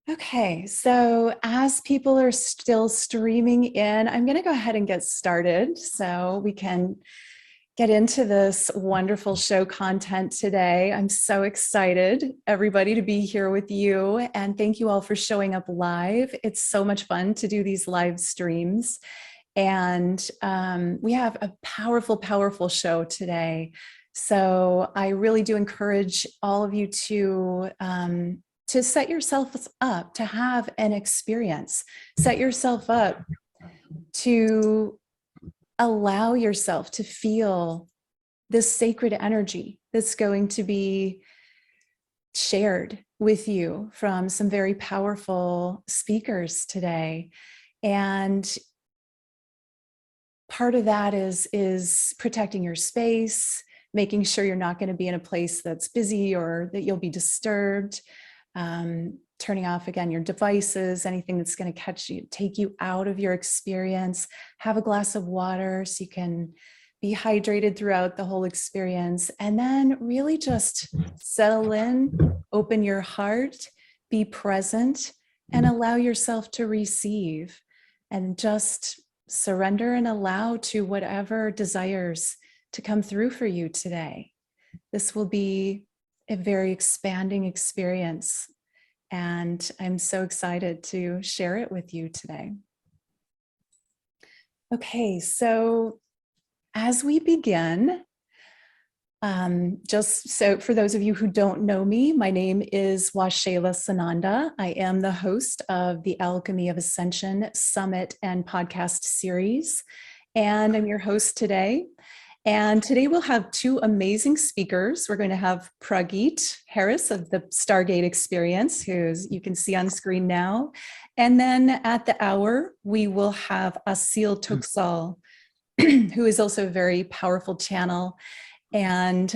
Okay, so as people are still streaming in, I'm going to go ahead and get started so we can get into this wonderful show content today. I'm so excited, everybody, to be here with you. And thank you all for showing up live. It's so much fun to do these live streams. And we have a powerful, powerful show today. So I really do encourage all of you to set yourself up to have an experience. Set yourself up to allow yourself to feel this sacred energy that's going to be shared with you from some very powerful speakers today. And part of that is protecting your space, making sure you're not going to be in a place that's busy or that you'll be disturbed. Turning off again your devices, anything that's going to take you out of your experience. Have a glass of water so you can be hydrated throughout the whole experience. And then really just settle in, open your heart, be present, and allow yourself to receive. And just surrender and allow to whatever desires to come through for you today. This will be a very expanding experience. And I'm so excited to share it with you today. Okay, so as we begin, just so for those of you who don't know me, my name is Waxéla Sananda. I am the host of the Alchemy of Ascension Summit and podcast series, and I'm your host today. And today we'll have two amazing speakers. We're going to have Prageet Harris of the Stargate Experience, who you can see on screen now. And then at the hour, we will have Asil Toksal, who is also a very powerful channel. And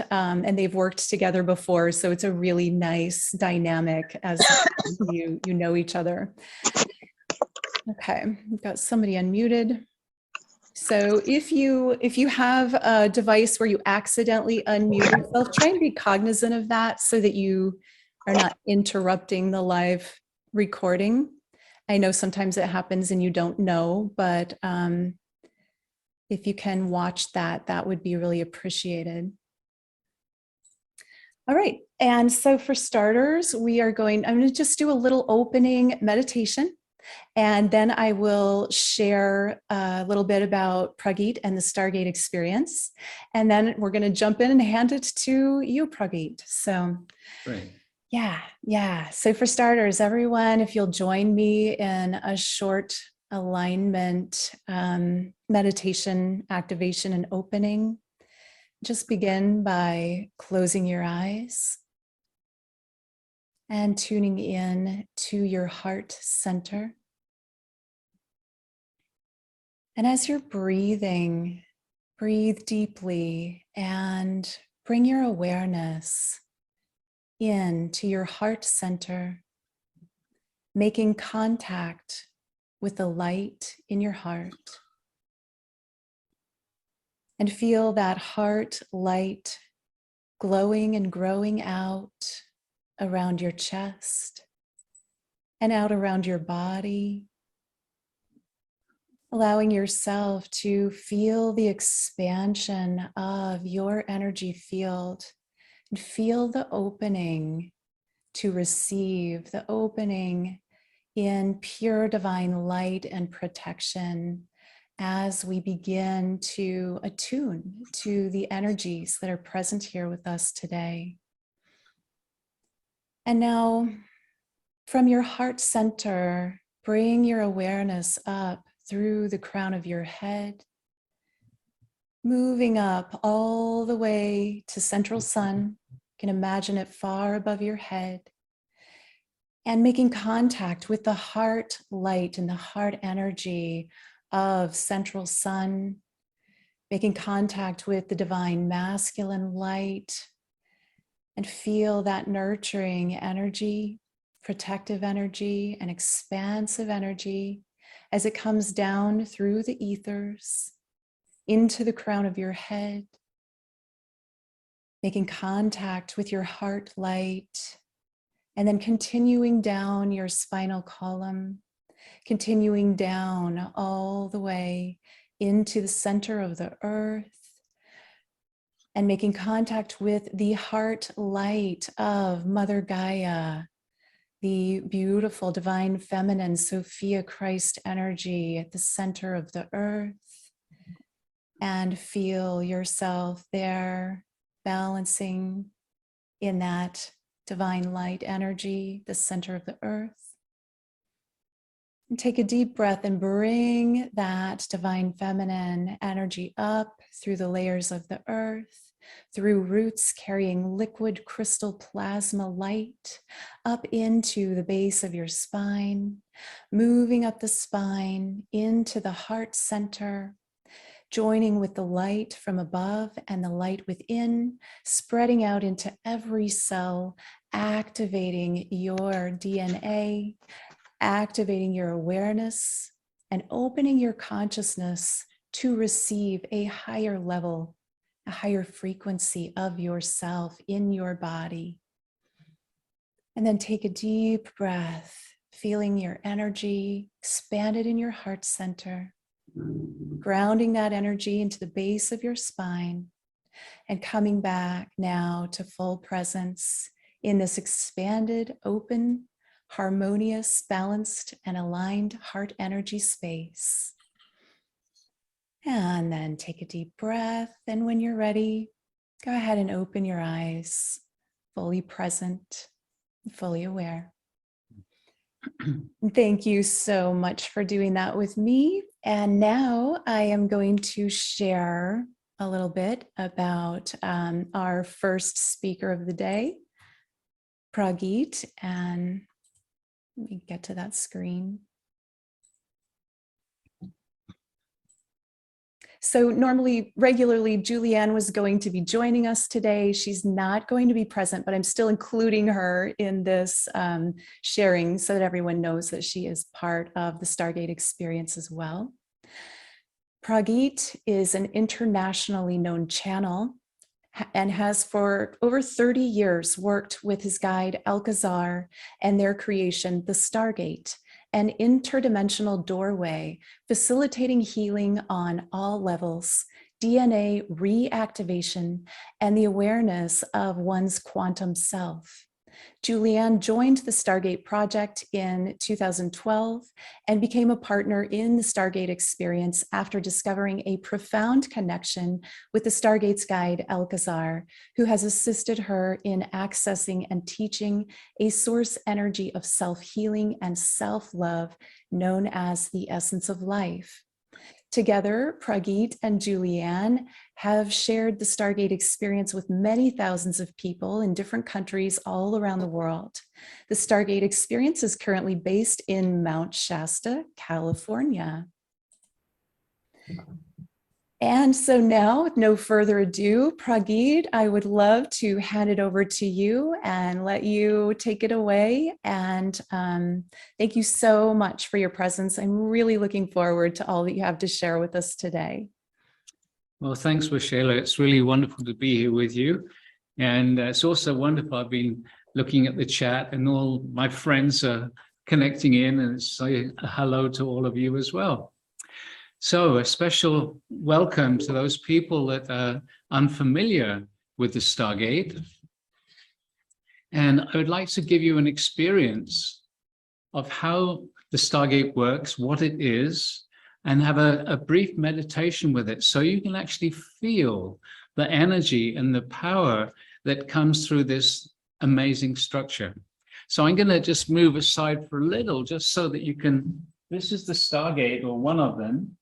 they've worked together before. So it's a really nice dynamic as you know each other. Okay, we've got somebody unmuted. So if you have a device where you accidentally unmute yourself, try and be cognizant of that so that you are not interrupting the live recording. I know sometimes it happens and you don't know, but if you can watch that, that would be really appreciated. All right, and so for starters, I'm going to just do a little opening meditation. And then I will share a little bit about Prageet and the Stargate experience. And then we're going to jump in and hand it to you, Prageet. So, great. Yeah. So for starters, everyone, if you'll join me in a short alignment, meditation, activation, and opening, just begin by closing your eyes and tuning in to your heart center. And as you're breathing, breathe deeply and bring your awareness into your heart center, making contact with the light in your heart. And feel that heart light glowing and growing out around your chest and out around your body, allowing yourself to feel the expansion of your energy field and feel the opening to receive, the opening in pure divine light and protection as we begin to attune to the energies that are present here with us today. And now, from your heart center, bring your awareness up through the crown of your head, moving up all the way to central sun. You can imagine it far above your head, and making contact with the heart light and the heart energy of central sun, making contact with the divine masculine light, and feel that nurturing energy, protective energy, and expansive energy as it comes down through the ethers into the crown of your head, making contact with your heart light And then continuing down your spinal column, continuing down all the way into the center of the earth, and making contact with the heart light of Mother Gaia, the beautiful divine feminine Sophia Christ energy at the center of the earth. And feel yourself there balancing in that divine light energy, the center of the earth. And take a deep breath and bring that divine feminine energy up through the layers of the earth, through roots carrying liquid crystal plasma light, up into the base of your spine, moving up the spine into the heart center, joining with the light from above and the light within, spreading out into every cell, activating your DNA, activating your awareness, and opening your consciousness to receive a higher level, a higher frequency of yourself in your body. And then take a deep breath, feeling your energy expanded in your heart center, grounding that energy into the base of your spine, and coming back now to full presence in this expanded, open, harmonious, balanced, and aligned heart energy space. And then take a deep breath. And when you're ready, go ahead and open your eyes, fully present, fully aware. Thank you so much for doing that with me. And now I am going to share a little bit about our first speaker of the day, Prageet, and let me get to that screen. So regularly, Julieanne was going to be joining us today. She's not going to be present, but I'm still including her in this sharing so that everyone knows that she is part of the Stargate experience as well. Prageet is an internationally known channel and has for over 30 years worked with his guide Alcazar and their creation, the Stargate, an interdimensional doorway facilitating healing on all levels, DNA reactivation, and the awareness of one's quantum self. Julieanne joined the Stargate project in 2012 and became a partner in the Stargate experience after discovering a profound connection with the Stargate's guide, Alcazar, who has assisted her in accessing and teaching a source energy of self-healing and self-love known as the essence of life. Together, Prageet and Julieanne have shared the Stargate experience with many thousands of people in different countries all around the world. The Stargate experience is currently based in Mount Shasta, California. And so now, with no further ado, Prageet, I would love to hand it over to you and let you take it away. And thank you so much for your presence. I'm really looking forward to all that you have to share with us today. Well, thanks, Waxela. It's really wonderful to be here with you. And it's also wonderful. I've been looking at the chat and all my friends are connecting in, and say hello to all of you as well. So a special welcome to those people that are unfamiliar with the Stargate. And I would like to give you an experience of how the Stargate works, what it is, and have a brief meditation with it so you can actually feel the energy and the power that comes through this amazing structure. So I'm going to just move aside for a little just so that you can, this is the Stargate, or one of them.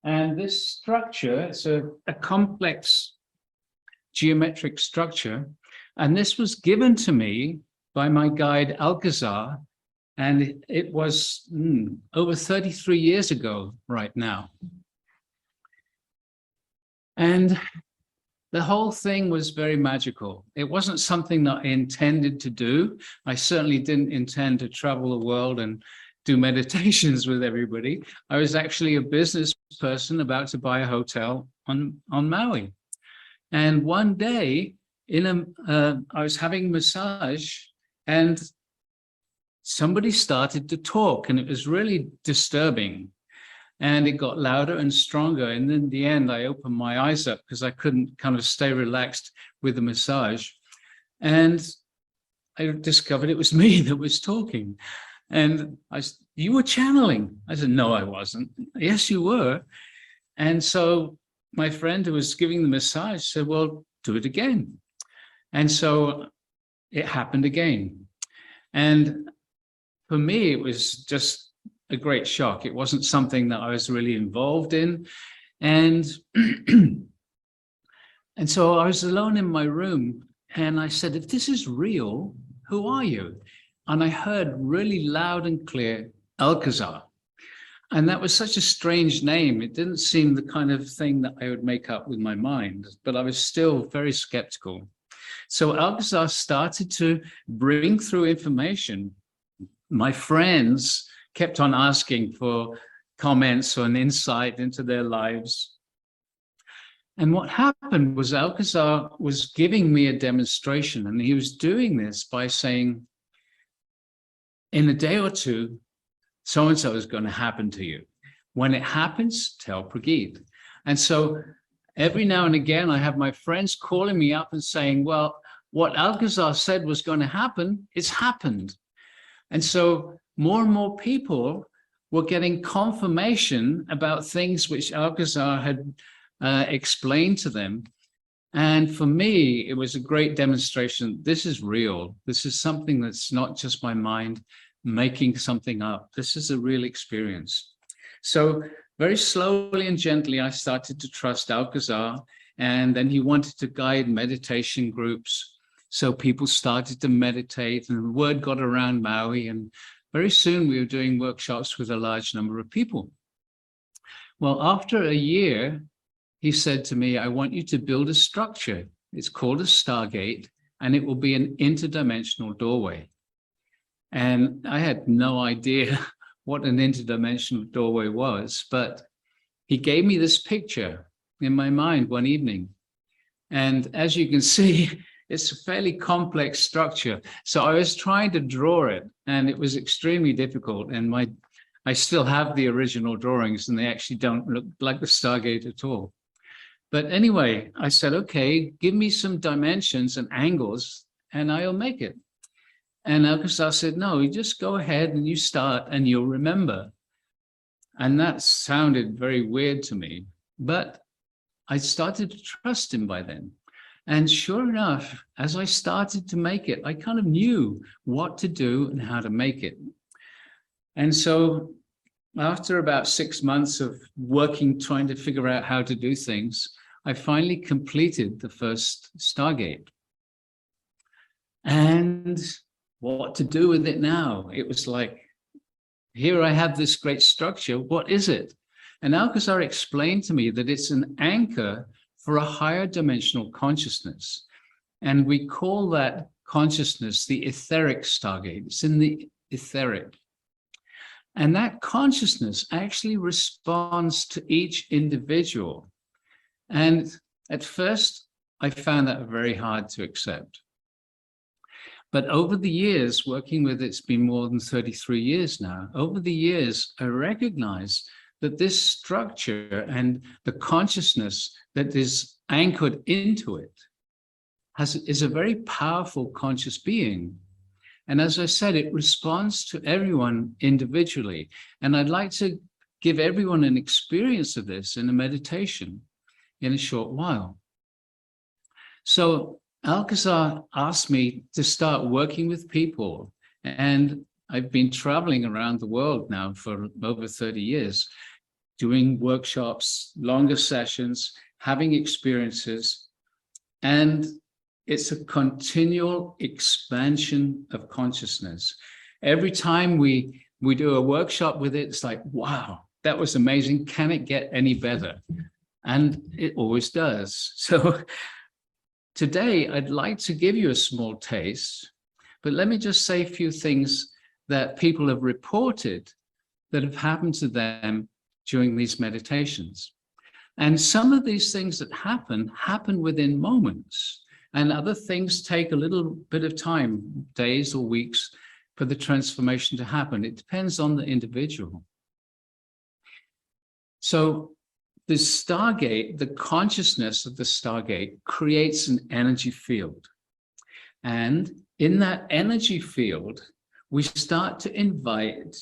And this structure, it's a complex geometric structure. And this was given to me by my guide, Alcazar. And it was over 33 years ago right now. And the whole thing was very magical. It wasn't something that I intended to do. I certainly didn't intend to travel the world and do meditations with everybody. I was actually a business person about to buy a hotel on Maui. And one day I was having a massage, and somebody started to talk, and it was really disturbing. And it got louder and stronger. And in the end, I opened my eyes up because I couldn't kind of stay relaxed with the massage. And I discovered it was me that was talking. And I said, "You were channeling." I said, "No, I wasn't." "Yes, you were." And so my friend who was giving the massage said, "Well, do it again." And so it happened again. And for me, it was just a great shock. It wasn't something that I was really involved in. And, and so I was alone in my room, and I said, "If this is real, who are you?" And I heard really loud and clear, "Alcazar." And that was such a strange name. It didn't seem the kind of thing that I would make up with my mind, but I was still very skeptical. So Alcazar started to bring through information. My friends kept on asking for comments or an insight into their lives. And what happened was Alcazar was giving me a demonstration, and he was doing this by saying, "In a day or two, so-and-so is going to happen to you. When it happens, tell Prageet." And so every now and again, I have my friends calling me up and saying, "Well, what Alcazar said was going to happen, it's happened." And so more and more people were getting confirmation about things which Alcazar had explained to them. And for me, it was a great demonstration. This is real. This is something that's not just my mind making something up. This is a real experience. So very slowly and gently, I started to trust Alcazar. And then he wanted to guide meditation groups. So people started to meditate, and the word got around Maui. And very soon we were doing workshops with a large number of people. Well, after a year, he said to me, "I want you to build a structure. It's called a Stargate, and it will be an interdimensional doorway." And I had no idea what an interdimensional doorway was, but he gave me this picture in my mind one evening. And as you can see, it's a fairly complex structure. So I was trying to draw it, and it was extremely difficult. And I still have the original drawings, and they actually don't look like the Stargate at all. But anyway, I said, "Okay, give me some dimensions and angles, and I'll make it." And Alcazar said, "No, you just go ahead and you start, and you'll remember." And that sounded very weird to me, but I started to trust him by then. And sure enough, as I started to make it, I kind of knew what to do and how to make it. And so after about 6 months of working, trying to figure out how to do things, I finally completed the first Stargate. And what to do with it now? It was like, here I have this great structure. What is it? And Alcazar explained to me that it's an anchor for a higher dimensional consciousness. And we call that consciousness the etheric Stargate. It's in the etheric. And that consciousness actually responds to each individual. And at first, I found that very hard to accept. But over the years, working with it's been more than 33 years now. Over the years, I recognize that this structure and the consciousness that is anchored into it is a very powerful conscious being. And as I said, it responds to everyone individually. And I'd like to give everyone an experience of this in a meditation in a short while. So Alcazar asked me to start working with people, and I've been traveling around the world now for over 30 years, doing workshops, longer sessions, having experiences, and it's a continual expansion of consciousness. Every time we do a workshop with it, it's like, wow, that was amazing. Can it get any better? And it always does. So today, I'd like to give you a small taste, but let me just say a few things that people have reported that have happened to them during these meditations. And some of these things that happen within moments, and other things take a little bit of time, days or weeks, for the transformation to happen. It depends on the individual. So the Stargate, the consciousness of the Stargate creates an energy field. And in that energy field, we start to invite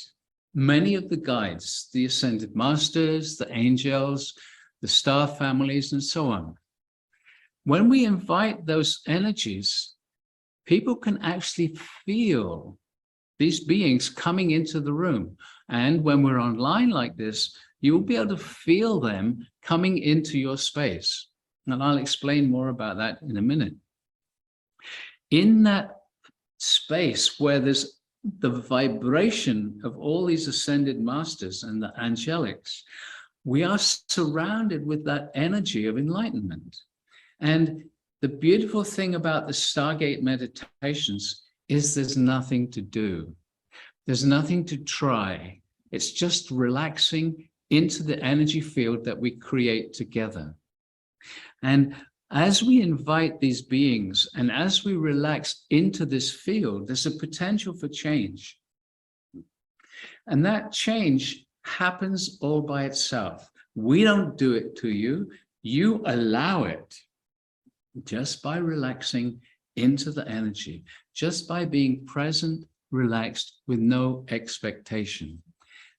many of the guides, the ascended masters, the angels, the star families, and so on. When we invite those energies, people can actually feel these beings coming into the room. And when we're online like this, you'll be able to feel them coming into your space. And I'll explain more about that in a minute. In that space where there's the vibration of all these ascended masters and the angelics, we are surrounded with that energy of enlightenment. And the beautiful thing about the Stargate meditations is there's nothing to do. There's nothing to try. It's just relaxing into the energy field that we create together. And as we invite these beings and as we relax into this field, there's a potential for change. And that change happens all by itself. We don't do it to you. You allow it just by relaxing into the energy, just by being present, relaxed, with no expectation.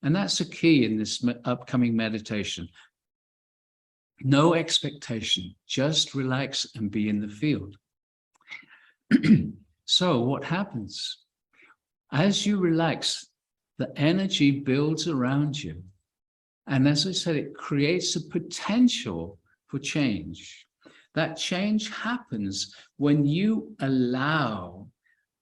And that's a key in this upcoming meditation. No expectation, just relax and be in the field. So what happens? As you relax, the energy builds around you. And as I said, it creates a potential for change. That change happens when you allow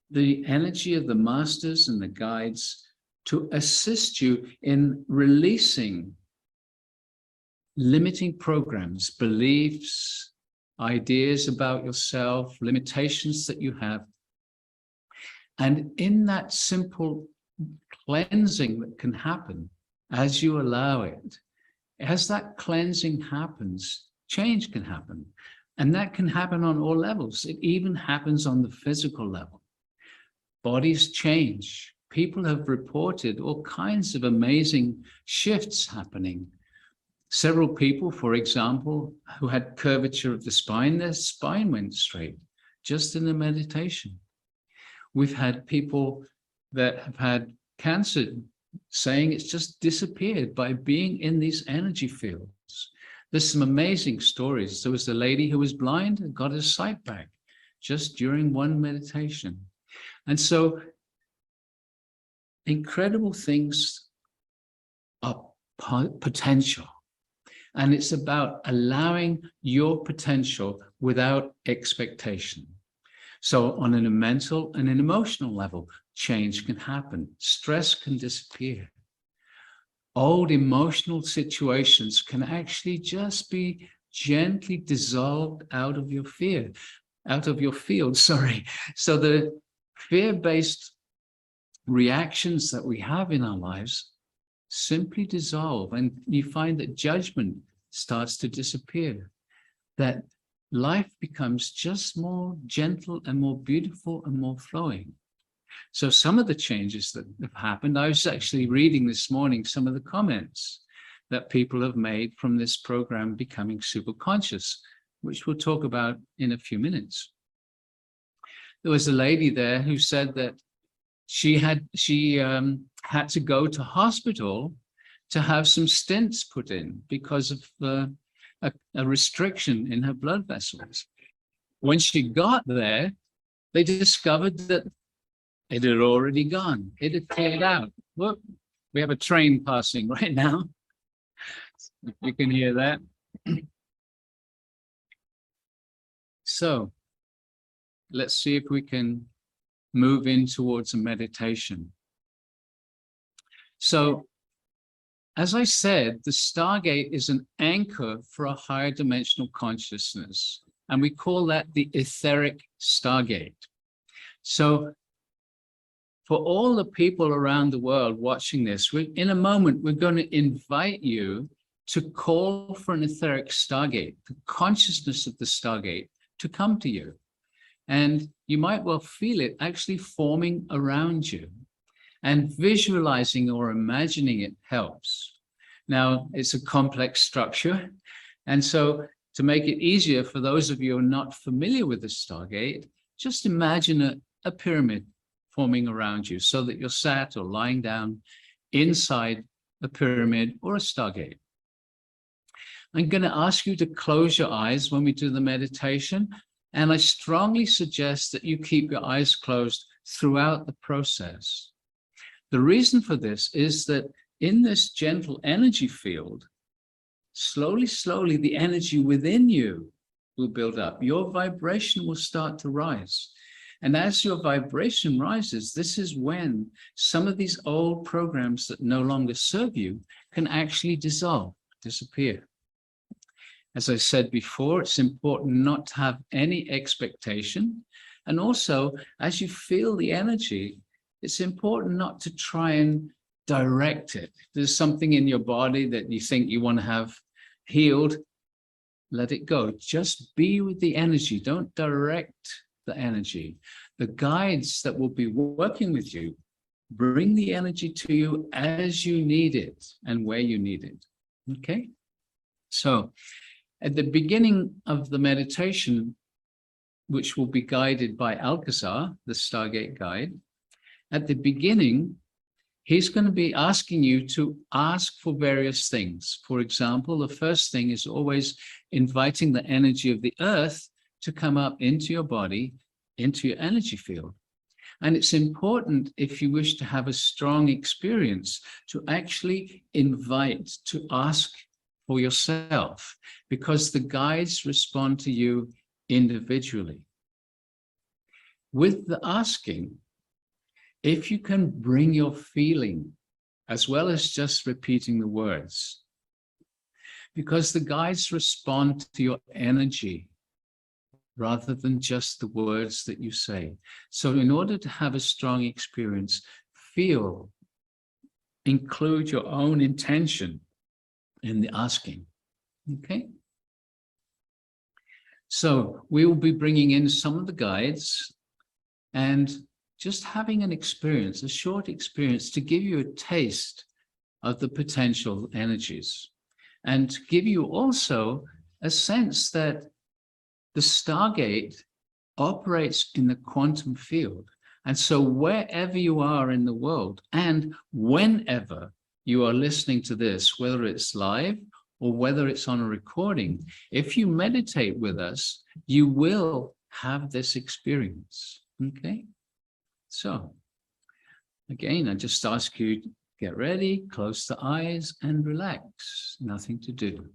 the energy of the masters and the guides to assist you in releasing limiting programs, beliefs, ideas about yourself, limitations that you have. And in that simple cleansing that can happen as you allow it, as that cleansing happens, change can happen. And that can happen on all levels. It even happens on the physical level. Bodies change. People have reported all kinds of amazing shifts happening. Several people, for example, who had curvature of the spine, their spine went straight, just in the meditation. We've had people that have had cancer saying it's just disappeared by being in these energy fields. There's some amazing stories. There was a lady who was blind and got her sight back just during one meditation. And so incredible things are potential. And it's about allowing your potential without expectation. So on a mental and an emotional level, change can happen. Stress can disappear. Old emotional situations can actually just be gently dissolved out of your field, sorry. So the fear-based reactions that we have in our lives simply dissolve, and you find that judgment starts to disappear, that life becomes just more gentle and more beautiful and more flowing. So some of the changes that have happened, I was actually reading this morning some of the comments that people have made from this program Becoming Super Conscious, which we'll talk about in a few minutes. There was a lady there who said that she had to go to hospital to have some stents put in because of a restriction in her blood vessels. When she got there, they discovered that it had already gone. It had cleared out. Look, we have a train passing right now. If you can hear that. So let's see if we can move in towards a meditation. So, as I said, the Stargate is an anchor for a higher dimensional consciousness, and we call that the etheric Stargate. So, for all the people around the world watching this, in a moment, we're going to invite you to call for an etheric Stargate, the consciousness of the Stargate, to come to you. And you might well feel it actually forming around you. And visualizing or imagining it helps. Now, it's a complex structure. And so to make it easier for those of you who are not familiar with the Stargate, just imagine a pyramid forming around you so that you're sat or lying down inside a pyramid or a Stargate. I'm going to ask you to close your eyes when we do the meditation, and I strongly suggest that you keep your eyes closed throughout the process. The reason for this is that in this gentle energy field, slowly, slowly, the energy within you will build up. Your vibration will start to rise. And as your vibration rises, this is when some of these old programs that no longer serve you can actually dissolve, disappear. As I said before, it's important not to have any expectation. And also, as you feel the energy, it's important not to try and direct it. If there's something in your body that you think you want to have healed, let it go. Just be with the energy. Don't direct the energy. The guides that will be working with you bring the energy to you as you need it and where you need it. Okay? So, at the beginning of the meditation, which will be guided by Alcazar, the Stargate guide, at the beginning, he's going to be asking you to ask for various things. For example, the first thing is always inviting the energy of the earth to come up into your body, into your energy field. And it's important, if you wish to have a strong experience, to actually invite, to ask for yourself, because the guides respond to you individually. With the asking, if you can bring your feeling as well as just repeating the words, because the guides respond to your energy rather than just the words that you say. So in order to have a strong experience, feel, include your own intention in the asking. Okay? So we will be bringing in some of the guides and just having an experience, a short experience, to give you a taste of the potential energies and to give you also a sense that the Stargate operates in the quantum field. And so wherever you are in the world and whenever you are listening to this, whether it's live or whether it's on a recording, if you meditate with us, you will have this experience. Okay? So, again, I just ask you to get ready, close the eyes, and relax. Nothing to do.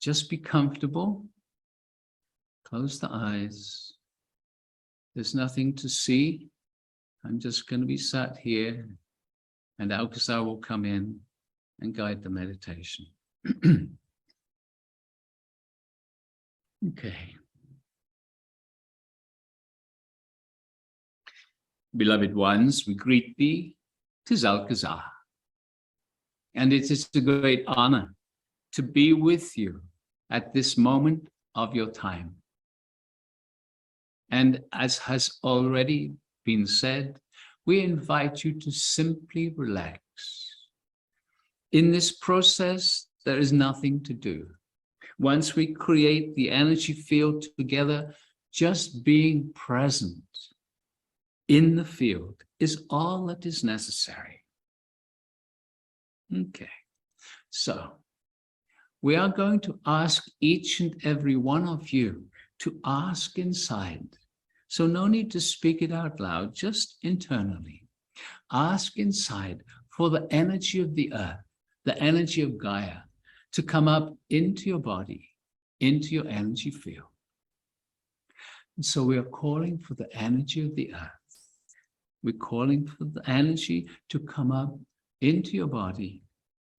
Just be comfortable. Close the eyes. There's nothing to see. I'm just going to be sat here, and Alcazar will come in and guide the meditation. Okay. Beloved ones, we greet thee, 'tis Alcazar. And it is a great honor to be with you at this moment of your time. And as has already been said, we invite you to simply relax. In this process, there is nothing to do. Once we create the energy field together, just being present in the field is all that is necessary. Okay, so we are going to ask each and every one of you to ask inside. So no need to speak it out loud, just internally. Ask inside for the energy of the earth, the energy of Gaia, to come up into your body, into your energy field. And so we are calling for the energy of the earth. We're calling for the energy to come up into your body,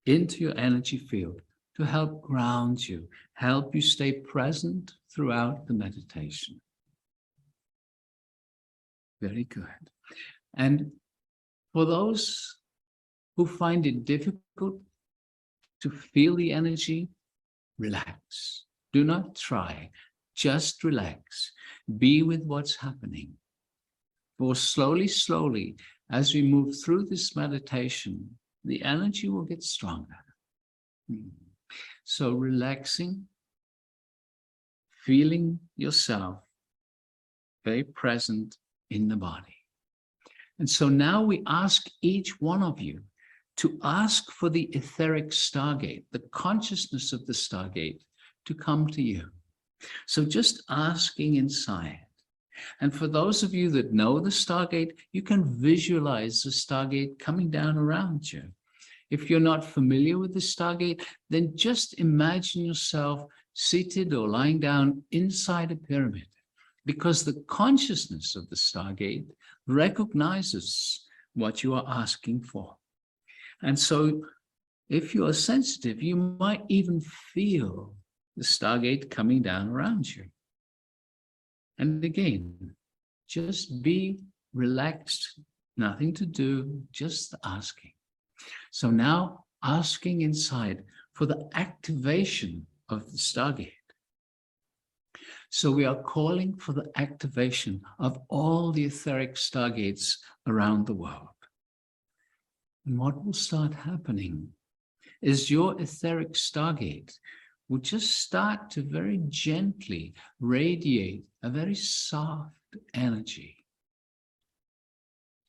into your energy field, to help ground you, help you stay present throughout the meditation. Very good. And for those who find it difficult to feel the energy, relax. Do not try. just relax. Be with what's happening. For slowly, as we move through this meditation, the energy will get stronger. So relaxing, feeling yourself very present in the body. And so now we ask each one of you to ask for the etheric Stargate, the consciousness of the Stargate, to come to you. So just asking inside. And for those of you that know the Stargate, you can visualize the Stargate coming down around you. If you're not familiar with the Stargate, then just imagine yourself seated or lying down inside a pyramid, because the consciousness of the Stargate recognizes what you are asking for. And so if you are sensitive, you might even feel the Stargate coming down around you. And again, just be relaxed, nothing to do, just asking. So now asking inside for the activation of the Stargate. So we are calling for the activation of all the etheric Stargates around the world. And what will start happening is your etheric Stargate will just start to very gently radiate a very soft energy.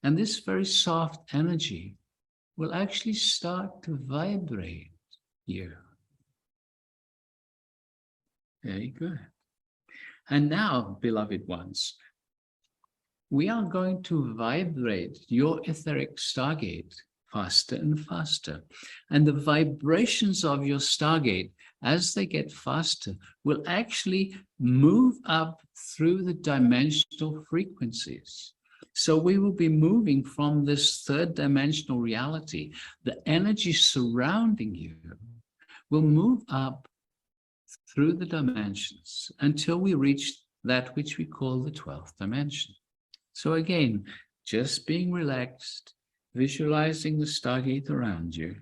And this very soft energy will actually start to vibrate you. Very good. And now, beloved ones, we are going to vibrate your etheric Stargate faster and faster. And the vibrations of your Stargate, as they get faster, will actually move up through the dimensional frequencies. So we will be moving from this third dimensional reality. The energy surrounding you will move up through the dimensions until we reach that which we call the 12th dimension. So again, just being relaxed, visualizing the Stargate around you.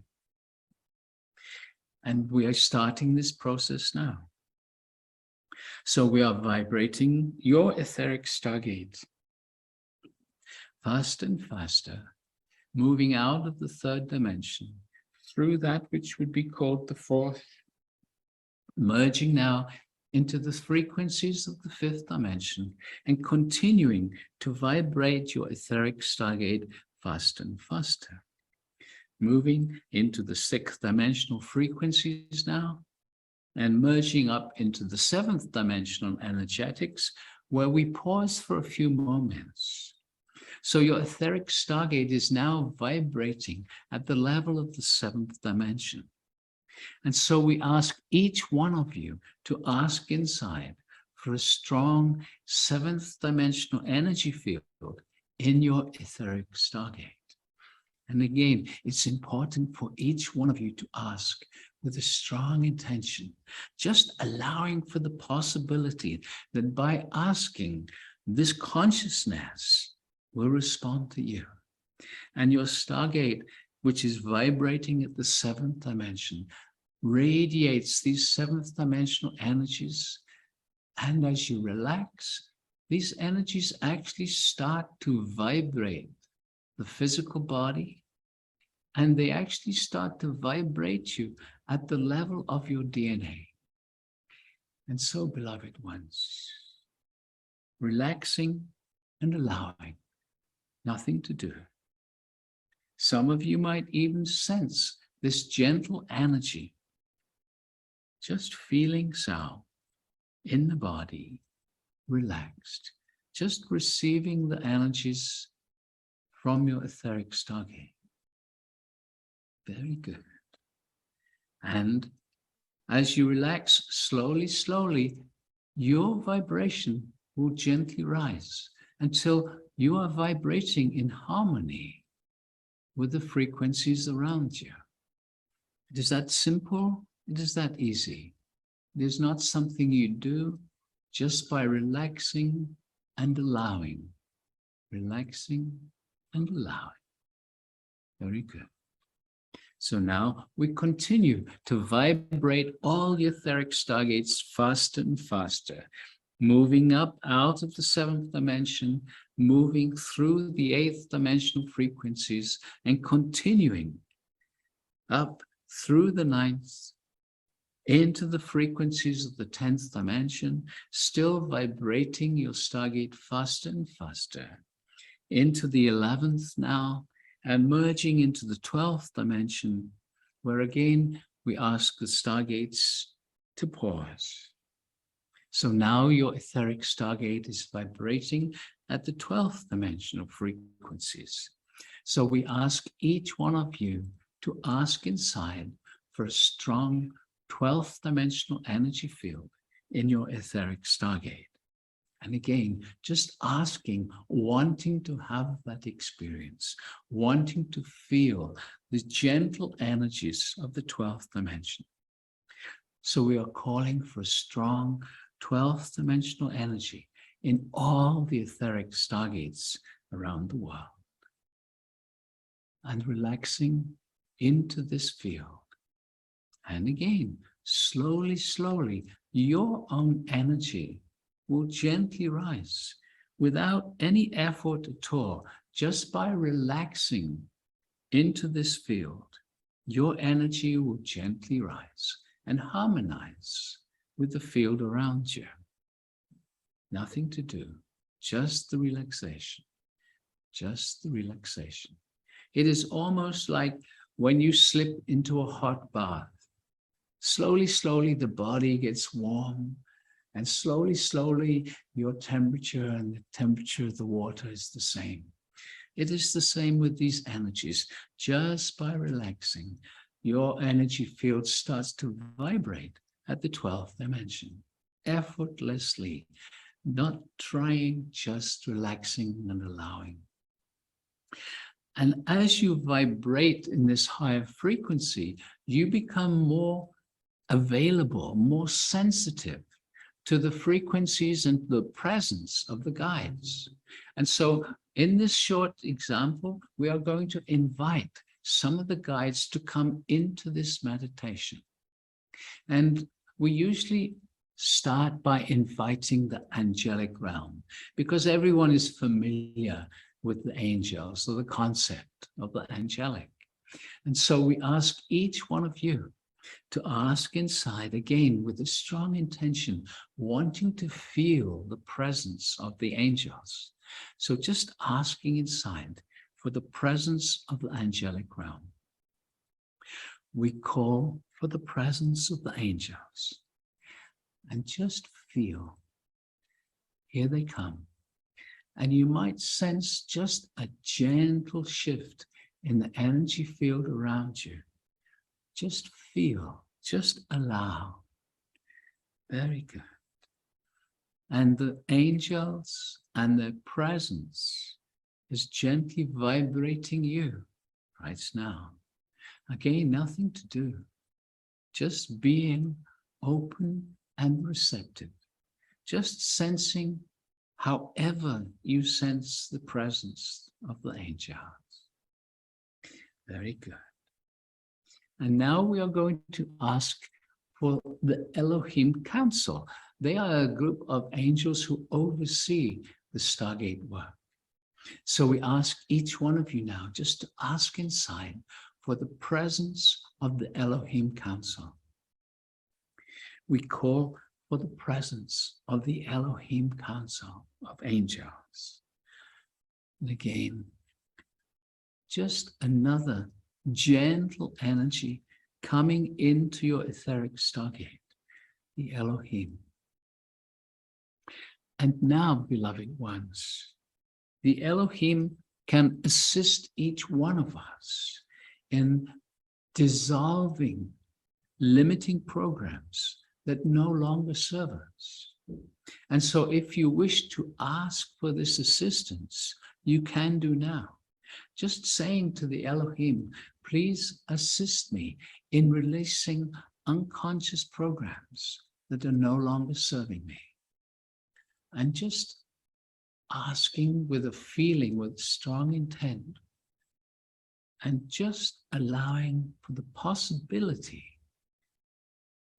And we are starting this process now. So we are vibrating your etheric Stargate faster and faster, moving out of the third dimension through that which would be called the fourth, merging now into the frequencies of the fifth dimension and continuing to vibrate your etheric Stargate faster and faster. Moving into the sixth dimensional frequencies now and merging up into the seventh dimensional energetics, where we pause for a few moments. So your etheric Stargate is now vibrating at the level of the seventh dimension. And so we ask each one of you to ask inside for a strong seventh dimensional energy field in your etheric Stargate. And again, it's important for each one of you to ask with a strong intention, just allowing for the possibility that by asking, this consciousness will respond to you. And your Stargate, which is vibrating at the seventh dimension, radiates these seventh dimensional energies. And as you relax, these energies actually start to vibrate the physical body, and they actually start to vibrate you at the level of your DNA. And so, beloved ones, relaxing and allowing, nothing to do. Some of you might even sense this gentle energy, just feeling sound in the body, relaxed, just receiving the energies from your etheric Stargate. Very good. And as you relax slowly, your vibration will gently rise until you are vibrating in harmony with the frequencies around you. It is that simple, it is that easy. It is not something you do just by relaxing and allowing. Relaxing and allowing. Very good. So now we continue to vibrate all the etheric Stargates faster and faster. moving up out of the 7th dimension, moving through the 8th dimensional frequencies, and continuing up through the 9th, into the frequencies of the 10th dimension, still vibrating your Stargate faster and faster, into the 11th now, and merging into the 12th dimension, where again we ask the Stargates to pause. So now your etheric Stargate is vibrating at the 12th dimensional frequencies. So we ask each one of you to ask inside for a strong 12th dimensional energy field in your etheric Stargate. And again, just asking, wanting to have that experience, wanting to feel the gentle energies of the 12th dimension. So we are calling for a strong 12th dimensional energy in all the etheric Stargates around the world. And relaxing into this field. And again, slowly, slowly, your own energy will gently rise without any effort at all, just by relaxing into this field. Your energy will gently rise and harmonize with the field around you. Nothing to do, just the relaxation, just the relaxation. It is almost like when you slip into a hot bath. Slowly, slowly, the body gets warm, and slowly, slowly, your temperature and the temperature of the water is the same. It is the same with these energies. Just by relaxing, your energy field starts to vibrate at the 12th dimension, effortlessly, not trying, just relaxing and allowing. And as you vibrate in this higher frequency, you become more available, more sensitive to the frequencies and the presence of the guides. And so in this short example, we are going to invite some of the guides to come into this meditation. And we usually start by inviting the angelic realm, because everyone is familiar with the angels, or the concept of the angelic. And so we ask each one of you to ask inside, again, with a strong intention, wanting to feel the presence of the angels. So just asking inside for the presence of the angelic realm. We call for the presence of the angels, and just feel, here they come. And you might sense just a gentle shift in the energy field around you. Just feel, just allow. Very good. And the angels and their presence is gently vibrating you right now. Again, nothing to do. Just being open and receptive. Just sensing however you sense the presence of the angels. Very good. And now we are going to ask for the Elohim Council. They are a group of angels who oversee the Stargate work. So we ask each one of you now just to ask inside for the presence of the Elohim Council. We call for the presence of the Elohim Council of Angels. And again, just another gentle energy coming into your etheric Stargate, the Elohim. And now, beloved ones, the Elohim can assist each one of us in dissolving limiting programs that no longer serve us. And so if you wish to ask for this assistance, you can do now. Just saying to the Elohim, please assist me in releasing unconscious programs that are no longer serving me. And just asking with a feeling, with strong intent, and just allowing for the possibility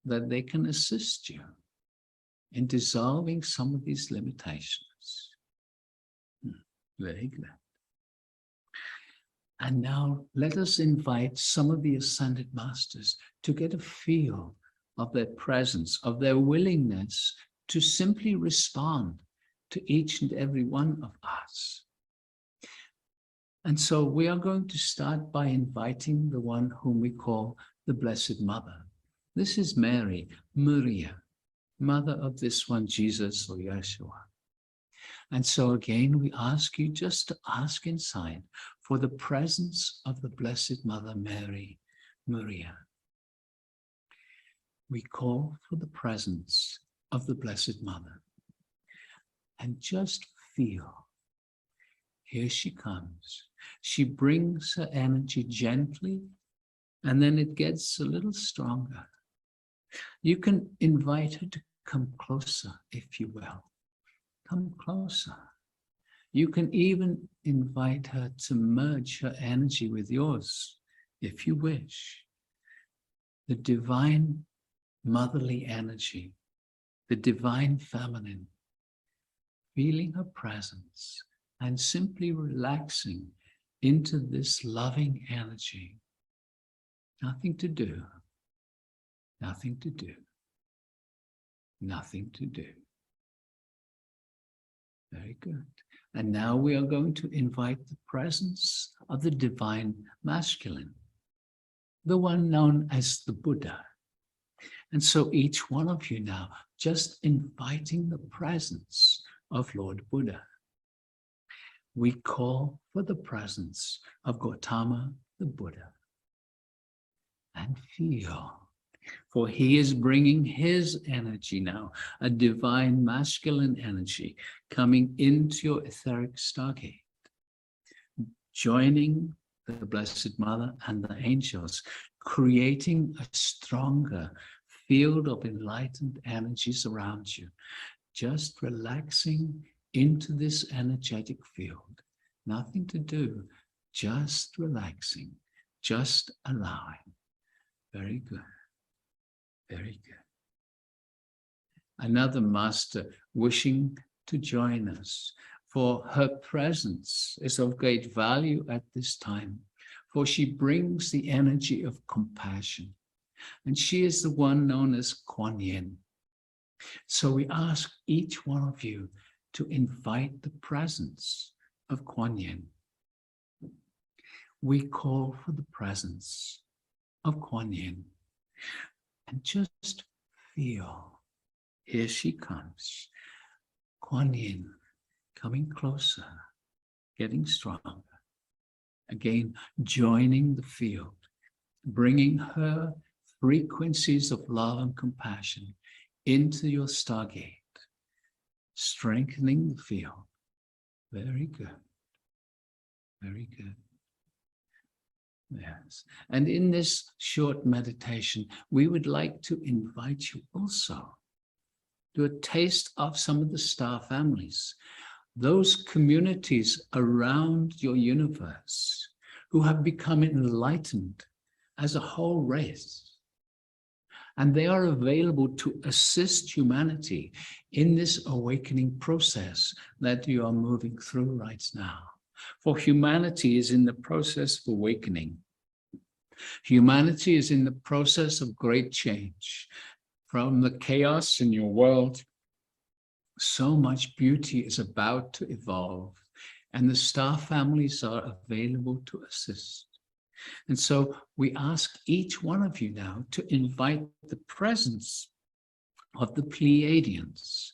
that they can assist you. in dissolving some of these limitations. Very good. And now let us invite some of the ascended masters to get a feel of their presence, of their willingness to simply respond to each and every one of us. And so we are going to start by inviting the one whom we call the Blessed Mother. This is Mary, Maria, mother of this one, Jesus or Yeshua. And so again, we ask you just to ask inside for the presence of the Blessed Mother Mary, Maria. We call for the presence of the Blessed Mother. And just feel, here she comes. She brings her energy gently, and then it gets a little stronger. You can invite her to come closer, if you will. Come closer. You can even invite her to merge her energy with yours, if you wish. The divine motherly energy, the divine feminine, feeling her presence and simply relaxing into this loving energy. Nothing to do, nothing to do, nothing to do. Very good. And now we are going to invite the presence of the divine masculine, the one known as the Buddha. And so each one of you now just inviting the presence of Lord Buddha. We call for the presence of Gautama the Buddha. And feel, for he is bringing his energy now, a divine masculine energy coming into your etheric stargate, joining the Blessed Mother and the angels, creating a stronger field of enlightened energies around you, just relaxing into this energetic field. Nothing to do, just relaxing, just allowing. Very good. Very good. Another master wishing to join us, for her presence is of great value at this time, for she brings the energy of compassion, and she is the one known as Kuan Yin. So we ask each one of you to invite the presence of Kuan Yin. We call for the presence of Kuan Yin, and just feel, here she comes, Kuan Yin coming closer, getting stronger, again joining the field, bringing her frequencies of love and compassion into your stargate, strengthening the field. Very good, very good. Yes, and in this short meditation, we would like to invite you also to a taste of some of the star families, those communities around your universe who have become enlightened as a whole race. And they are available to assist humanity in this awakening process that you are moving through right now. For humanity is in the process of awakening. Humanity is in the process of great change. From the chaos in your world, so much beauty is about to evolve, and the star families are available to assist. And so we ask each one of you now to invite the presence of the Pleiadians,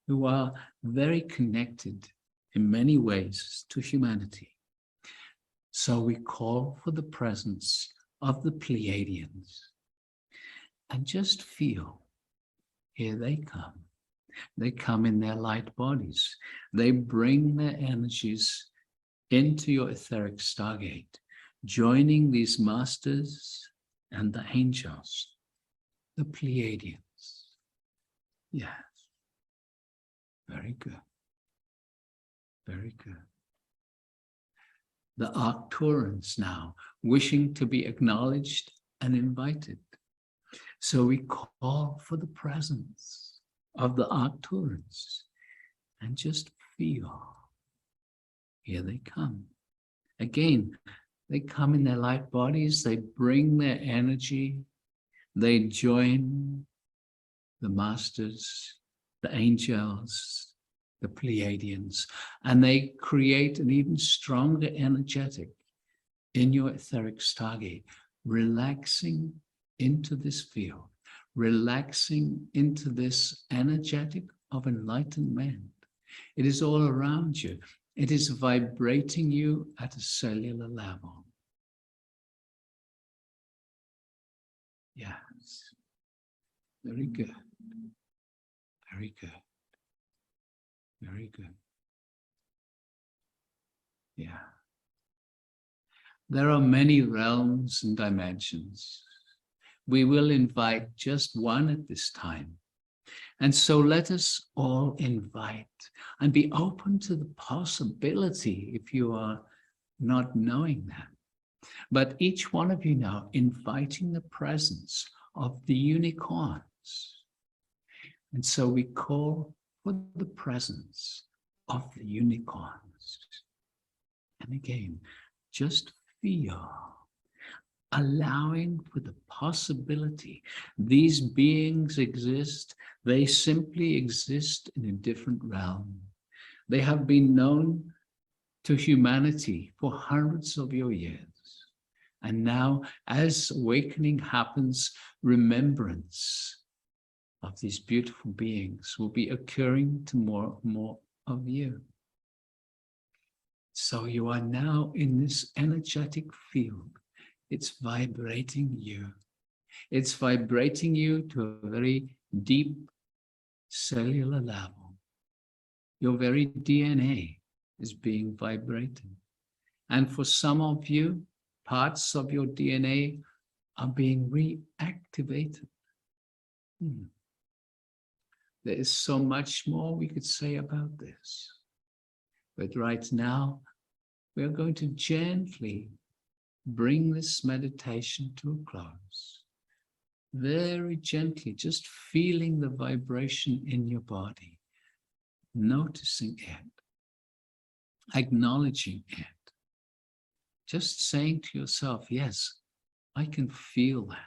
who are very connected in many ways to humanity. So we call for the presence of the Pleiadians, and just feel, here they come. They come in their light bodies. They bring their energies into your etheric stargate, joining these masters and the angels, the Pleiadians. Yes. Very good. Very good. The Arcturans now, wishing to be acknowledged and invited. So we call for the presence of the Arcturus, and just feel. Here they come. Again, they come in their light bodies, they bring their energy, they join the masters, the angels, the Pleiadians, and they create an even stronger energetic in your etheric stargate, relaxing into this field, relaxing into this energetic of enlightenment. It is all around you. It is vibrating you at a cellular level. Yes. Very good. Very good. Very good. Yeah. There are many realms and dimensions. We will invite just one at this time. And so let us all invite and be open to the possibility, if you are not knowing that. But each one of you now inviting the presence of the unicorns. And so we call for the presence of the unicorns. And again, just feel, allowing for the possibility. These beings exist. They simply exist in a different realm. They have been known to humanity for hundreds of years. And now, as awakening happens, remembrance of these beautiful beings will be occurring to more and more of you. So you are now in this energetic field. It's vibrating you. It's vibrating you to a very deep cellular level. Your very DNA is being vibrated. And for some of you, parts of your DNA are being reactivated. There is so much more we could say about this. But right now, we are going to gently bring this meditation to a close. Very gently, just feeling the vibration in your body, noticing it, acknowledging it. Just saying to yourself, yes, I can feel that.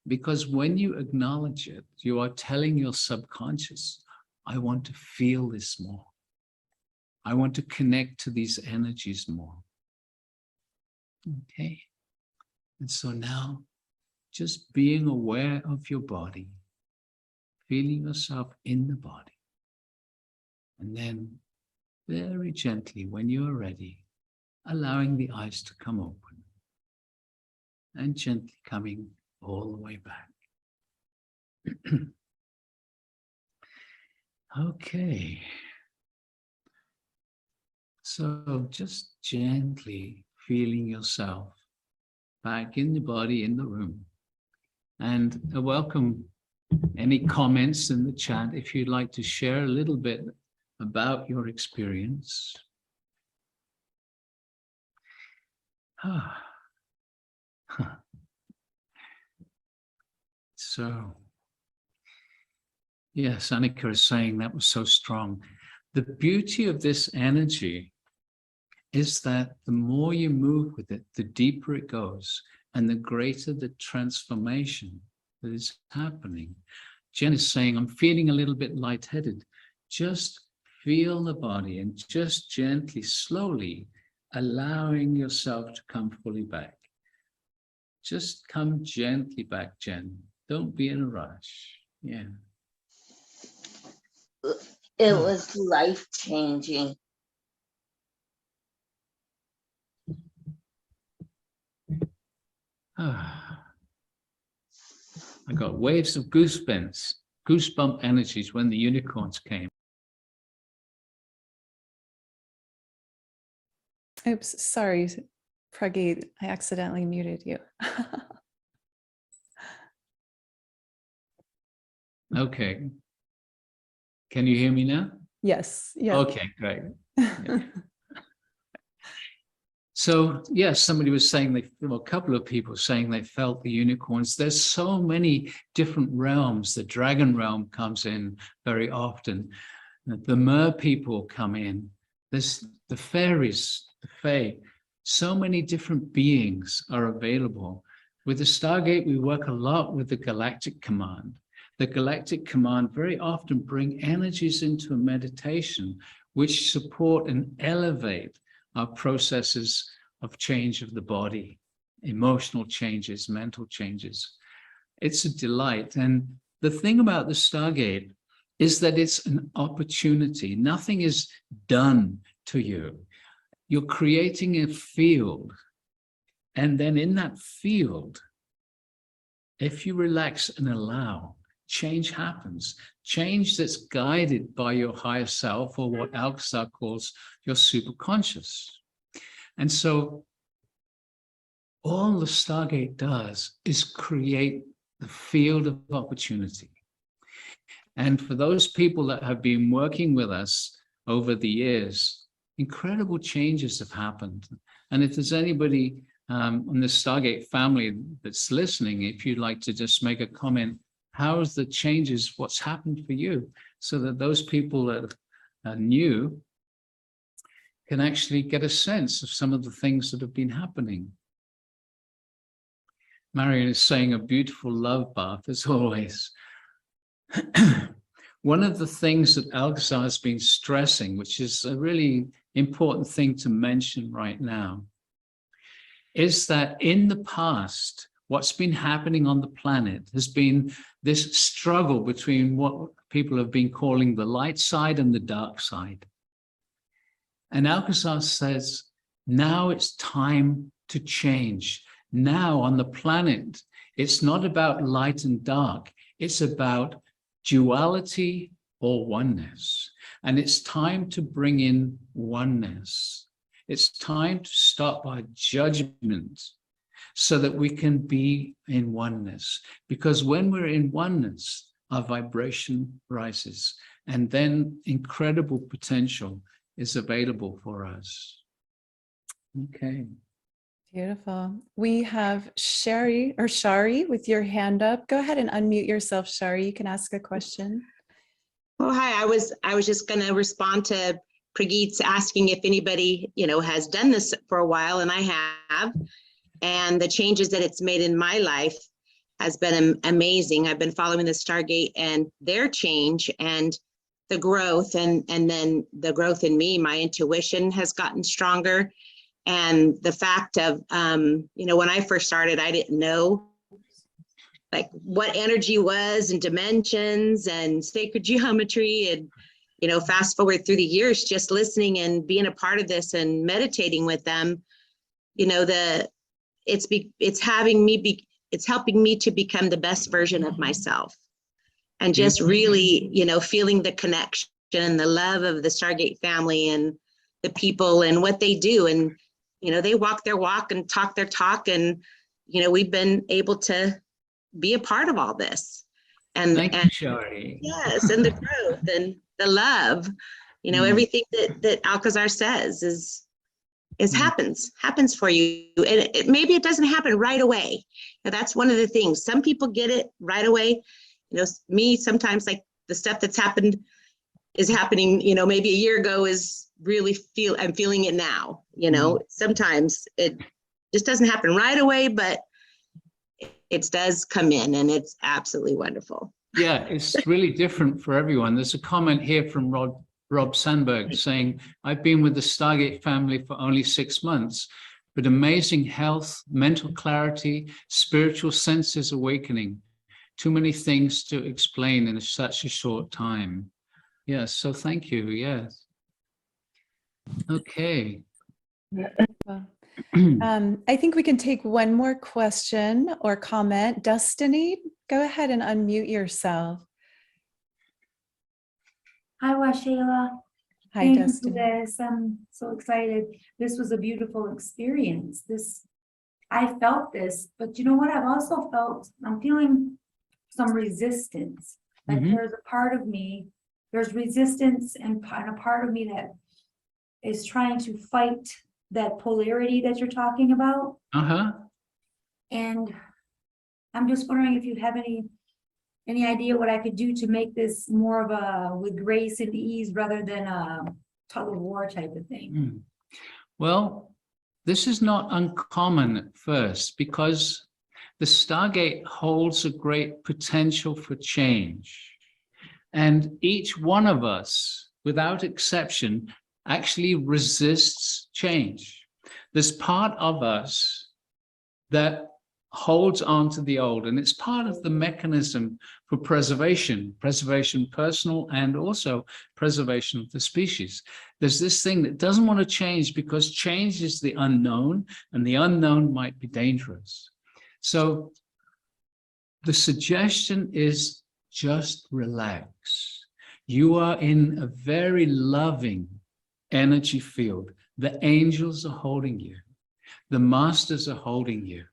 Because when you acknowledge it, you are telling your subconscious, I want to feel this more. I want to connect to these energies more. Okay? And so now, just being aware of your body, feeling yourself in the body. And then, very gently, when you are ready, allowing the eyes to come open. And gently coming all the way back. Okay. So just gently feeling yourself back in the body, in the room. And welcome any comments in the chat if you'd like to share a little bit about your experience. So, yes, Annika is saying that was so strong. The beauty of this energy is that the more you move with it, the deeper it goes and the greater the transformation that is happening. Jen is saying, I'm feeling a little bit lightheaded. Just feel the body and just gently, slowly allowing yourself to come fully back. Just come gently back, Jen. Don't be in a rush. Yeah. It was life-changing. I got waves of goosebump energies when the unicorns came. Oops, sorry, Prageet, I accidentally muted you. Okay. Can you hear me now? Yes, yeah. Okay, great. Yeah. So yes, somebody was saying a couple of people saying they felt the unicorns. There's so many different realms. The dragon realm comes in very often. The mer people come in. There's the fairies, the fae. So many different beings are available. With the Stargate, we work a lot with the Galactic Command. The Galactic Command very often bring energies into a meditation which support and elevate our processes of change of the body, emotional changes, mental changes. It's a delight. And the thing about the Stargate is that it's an opportunity. Nothing is done to you. You're creating a field. And then in that field, if you relax and allow, change happens. Change that's guided by your higher self, or what Alcazar calls your superconscious. And so all the Stargate does is create the field of opportunity. And for those people that have been working with us over the years, incredible changes have happened. And if there's anybody on the Stargate family that's listening, if you'd like to just make a comment, how's the changes, what's happened for you, so that those people that are new can actually get a sense of some of the things that have been happening. Marion is saying a beautiful love bath, as always. One of the things that Alcazar has been stressing, which is a really important thing to mention right now, is that in the past, what's been happening on the planet has been this struggle between what people have been calling the light side and the dark side. And Alcazar says, now it's time to change. Now on the planet, it's not about light and dark. It's about duality or oneness. And it's time to bring in oneness. It's time to stop our judgment so that we can be in oneness. Because when we're in oneness, our vibration rises, and then incredible potential is available for us. Okay. Beautiful. We have Shari with your hand up. Go ahead and unmute yourself, Shari. You can ask a question. Oh, hi. I was just going to respond to Prageet's asking if anybody, has done this for a while, and I have. And the changes that it's made in my life has been amazing. I've been following the Stargate and their change and the growth, and then the growth in me. My intuition has gotten stronger. And the fact of, when I first started, I didn't know like what energy was and dimensions and sacred geometry. And, fast forward through the years, just listening and being a part of this and meditating with them, it's helping me to become the best version of myself. And just really, feeling the connection and the love of the Stargate family and the people and what they do. And, they walk their walk and talk their talk. And, we've been able to be a part of all this. And thank you, Shari. Yes, and the growth and the love, everything that Alcazar says is happens for you. And maybe it doesn't happen right away. And that's one of the things. Some people get it right away. Me, sometimes like the stuff that's happened is happening, maybe a year ago is really I'm feeling it now, sometimes it just doesn't happen right away, but it does come in, and it's absolutely wonderful. Yeah, it's really different for everyone. There's a comment here from Rob Sandberg saying, I've been with the Stargate family for only 6 months, but amazing health, mental clarity, spiritual senses awakening. Too many things to explain in such a short time. Yes, so thank you. Yes. Okay. Well, I think we can take one more question or comment. Destiny, go ahead and unmute yourself. Hi, Waxela. Hi, Thank Destiny. you for this. I'm so excited. This was a beautiful experience. I felt this, but you know what? I've also felt, I'm feeling some resistance. Like there's a part of me, there's resistance and a part of me that is trying to fight that polarity that you're talking about. Uh-huh. And I'm just wondering if you have any idea what I could do to make this more of a with grace and ease rather than a tug of war type of thing. Mm. Well, this is not uncommon at first because the Stargate holds a great potential for change. And each one of us, without exception, actually resists change. There's part of us that holds on to the old, and it's part of the mechanism for preservation personal and also preservation of the species. There's this thing that doesn't want to change because change is the unknown, and the unknown might be dangerous. So the suggestion is just relax. You are in a very loving energy field. The angels are holding you. The masters are holding you.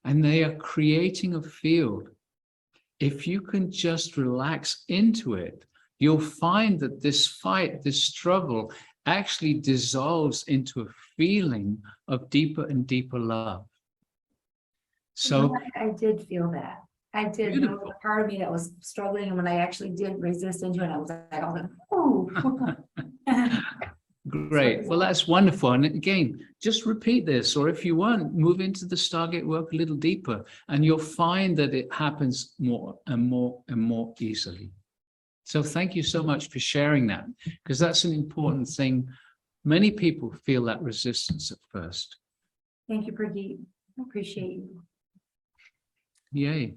And they are creating a field. If you can just relax into it, you'll find that this fight, this struggle, actually dissolves into a feeling of deeper and deeper love. So I did feel that. I did. There was Beautiful. a part of me that was struggling, and when I actually did resist into it, I was like, oh. great. Well, that's wonderful. And again, just repeat this, or if you want, move into the Stargate work a little deeper, and you'll find that it happens more and more and more easily. So thank you so much for sharing that, because that's an important thing. Many people feel that resistance at first. Thank you, Prageet. I appreciate you. Yay.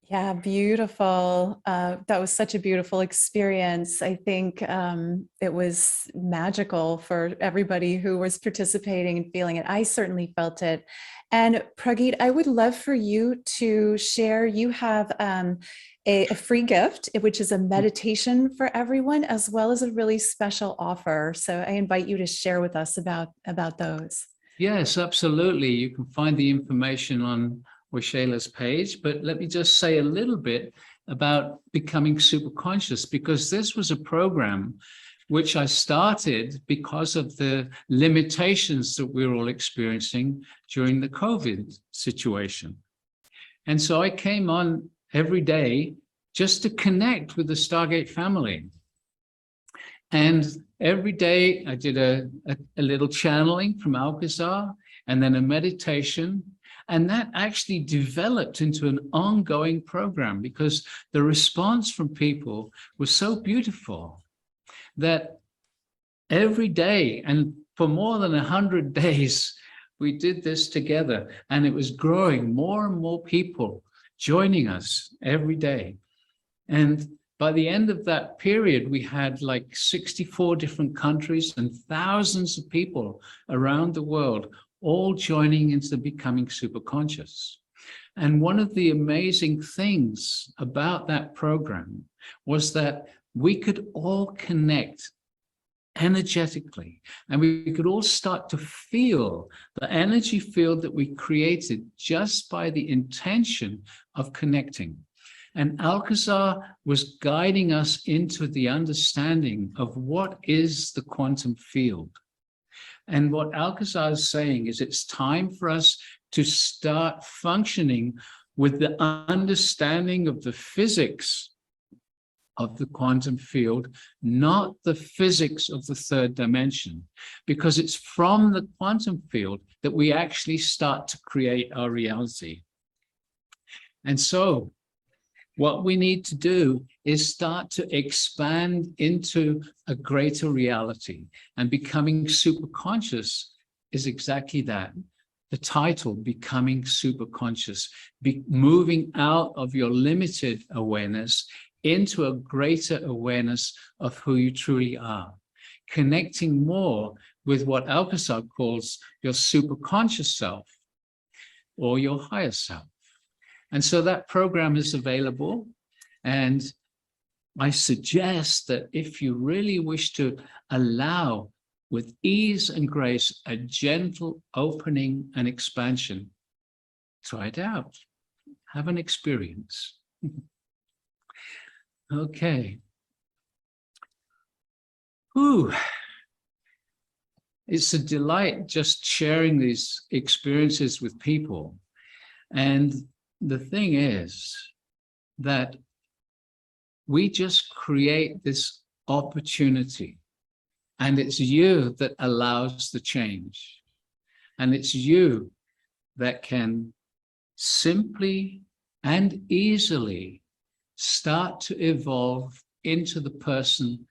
Yeah, beautiful. That was such a beautiful experience. I think it was magical for everybody who was participating and feeling it. I certainly felt it. And Prageet, I would love for you to share. You have a free gift, which is a meditation for everyone, as well as a really special offer. So I invite you to share with us about those. Yes, absolutely. You can find the information on Waxela's page, but let me just say a little bit about becoming super conscious, because this was a program which I started because of the limitations that we were all experiencing during the COVID situation. And so I came on every day just to connect with the Stargate family. And every day I did a little channeling from Alcazar, and then a meditation. And that actually developed into an ongoing program, because the response from people was so beautiful that every day, and for more than 100 days, we did this together, and it was growing, more and more people joining us every day. And by the end of that period, we had like 64 different countries and thousands of people around the world all joining into becoming super conscious. And one of the amazing things about that program was that we could all connect energetically, and we could all start to feel the energy field that we created just by the intention of connecting. And Alcazar was guiding us into the understanding of what is the quantum field. And what Alcazar is saying is it's time for us to start functioning with the understanding of the physics of the quantum field, not the physics of the third dimension, because it's from the quantum field that we actually start to create our reality. And so what we need to do is start to expand into a greater reality, and becoming super conscious is exactly that. The title, Becoming Super Conscious, moving out of your limited awareness into a greater awareness of who you truly are, connecting more with what Alcazar calls your super conscious self or your higher self. And so that program is available. And I suggest that if you really wish to allow with ease and grace a gentle opening and expansion, try it out. Have an experience. Okay. Ooh. it's a delight just sharing these experiences with people. And the thing is that we just create this opportunity, and it's you that allows the change. And it's you that can simply and easily start to evolve into the person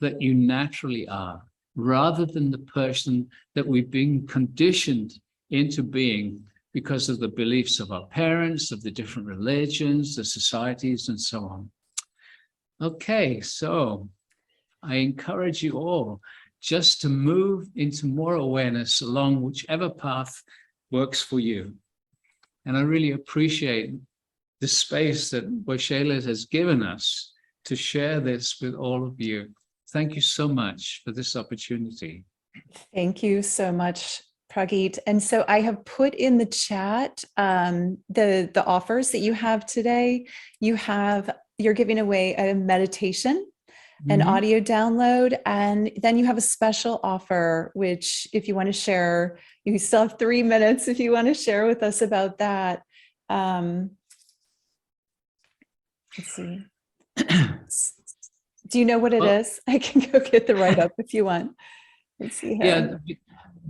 that you naturally are, rather than the person that we've been conditioned into being because of the beliefs of our parents, of the different religions, the societies, and so on. Okay, so I encourage you all just to move into more awareness along whichever path works for you. And I really appreciate the space that Waxela has given us to share this with all of you. Thank you so much for this opportunity. Thank you so much, Prageet. And so I have put in the chat the offers that you have today. You're giving away a meditation, an audio download, and then you have a special offer, which if you want to share, you still have 3 minutes if you want to share with us about that. Let's see. Do you know what it is? I can go get the write-up if you want. Let's see here. Yeah,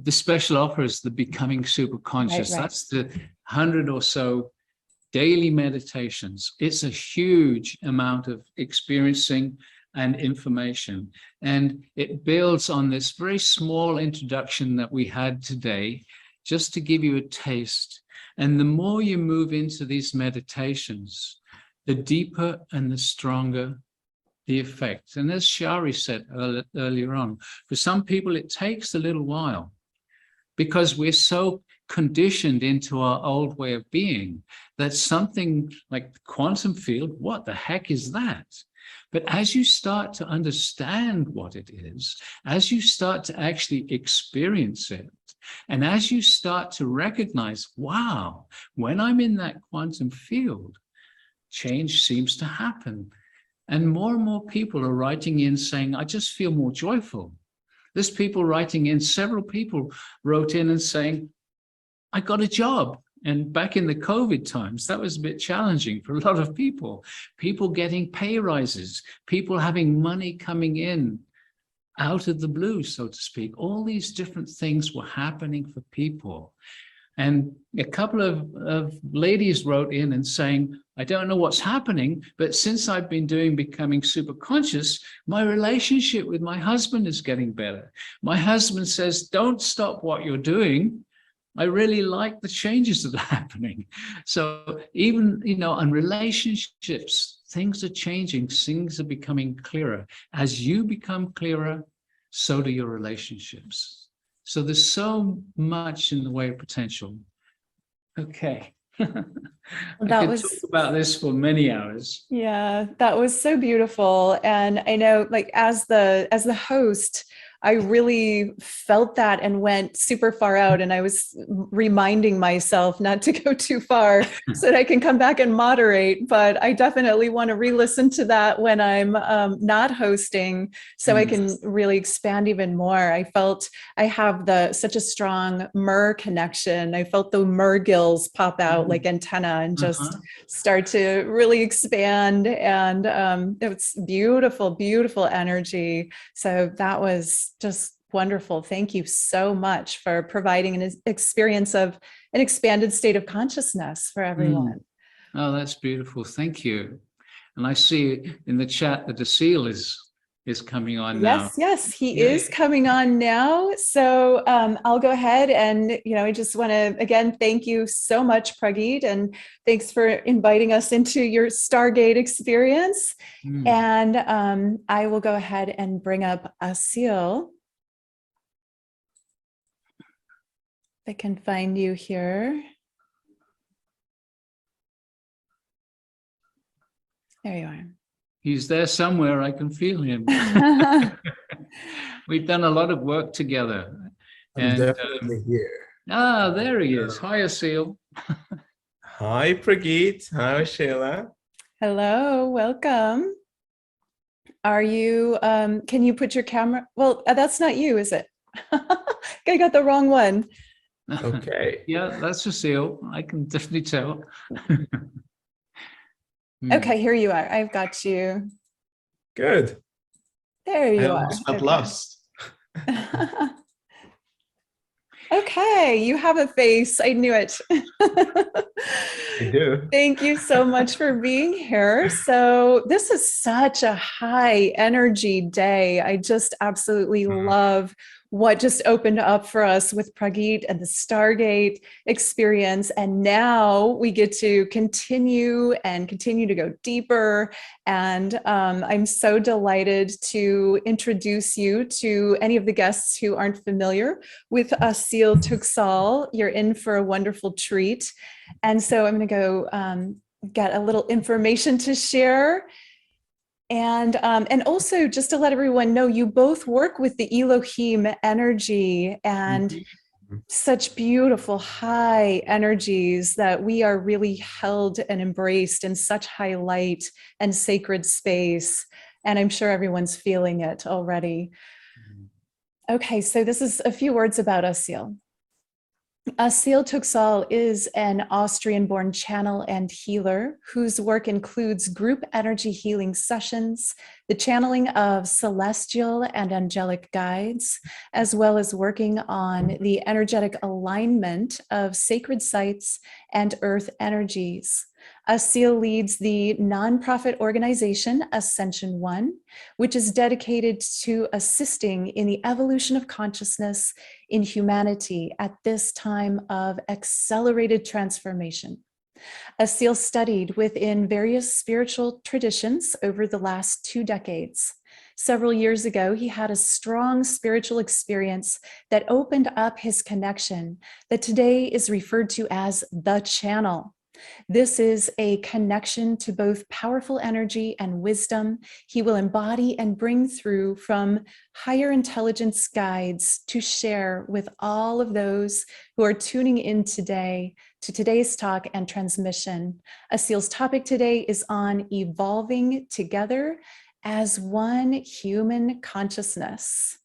the special offer is the Becoming Super Conscious. Right. That's the 100 or so daily meditations. It's a huge amount of experiencing and information. And it builds on this very small introduction that we had today, just to give you a taste. And the more you move into these meditations, the deeper and the stronger the effect. And as Shari said earlier on, for some people it takes a little while because we're so conditioned into our old way of being that something like the quantum field, what the heck is that? But as you start to understand what it is, as you start to actually experience it, and as you start to recognize, wow, when I'm in that quantum field, change seems to happen. And more people are writing in saying, I just feel more joyful. There's people writing in, several people wrote in and saying, I got a job. And back in the COVID times, that was a bit challenging for a lot of people. People getting pay rises, people having money coming in out of the blue, so to speak. All these different things were happening for people. And a couple of ladies wrote in and saying, I don't know what's happening, but since I've been doing Becoming Super Conscious, my relationship with my husband is getting better. My husband says, don't stop what you're doing. I really like the changes that are happening. So even, on relationships, things are changing, things are becoming clearer. As you become clearer, so do your relationships. So there's so much in the way of potential. Okay. I could talk about this for many hours. Yeah, that was so beautiful. And I know, like, as the host, I really felt that and went super far out. And I was reminding myself not to go too far so that I can come back and moderate. But I definitely want to re-listen to that when I'm not hosting, so I can really expand even more. I felt I have such a strong MER connection. I felt the MER gills pop out like antenna and just start to really expand. And it was beautiful, beautiful energy. So that was just wonderful. Thank you so much for providing an experience of an expanded state of consciousness for everyone. Oh, that's beautiful. Thank you. And I see in the chat that Asil is coming on now. Yes, he is coming on now. So I'll go ahead and, I just want to, again, thank you so much, Prageet, and thanks for inviting us into your Stargate experience. And I will go ahead and bring up Asil. I can find you here. There you are. He's there somewhere. I can feel him. We've done a lot of work together. I'm definitely here. There he is. Hi, Asil. Hi, Prageet. Hi, Waxela. Hello, welcome. Are you, can you put your camera? Well, that's not you, is it? I got the wrong one. Okay. Yeah, that's Asil. I can definitely tell. Okay, here you are. I've got you. Good. There I you are. almost felt Okay. lost. Okay, you have a face. I knew it. I do. Thank you so much for being here. So, this is such a high energy day. I just absolutely love what just opened up for us with Prageet and the Stargate experience. And now we get to continue to go deeper. And I'm so delighted to introduce you to any of the guests who aren't familiar with Asil Toksal. You're in for a wonderful treat. And so I'm going to go get a little information to share. And also just to let everyone know, you both work with the Elohim energy and such beautiful high energies that we are really held and embraced in such high light and sacred space. And I'm sure everyone's feeling it already. Okay, so this is a few words about Asil. Asil Toksal is an Austrian-born channel and healer whose work includes group energy healing sessions, the channeling of celestial and angelic guides, as well as working on the energetic alignment of sacred sites and earth energies. Asil leads the nonprofit organization Ascension 1, which is dedicated to assisting in the evolution of consciousness in humanity at this time of accelerated transformation. Asil studied within various spiritual traditions over the last 2 decades. Several years ago, he had a strong spiritual experience that opened up his connection that today is referred to as the channel. This is a connection to both powerful energy and wisdom he will embody and bring through from higher intelligence guides to share with all of those who are tuning in today to today's talk and transmission. Asil's topic today is on evolving together as one human consciousness.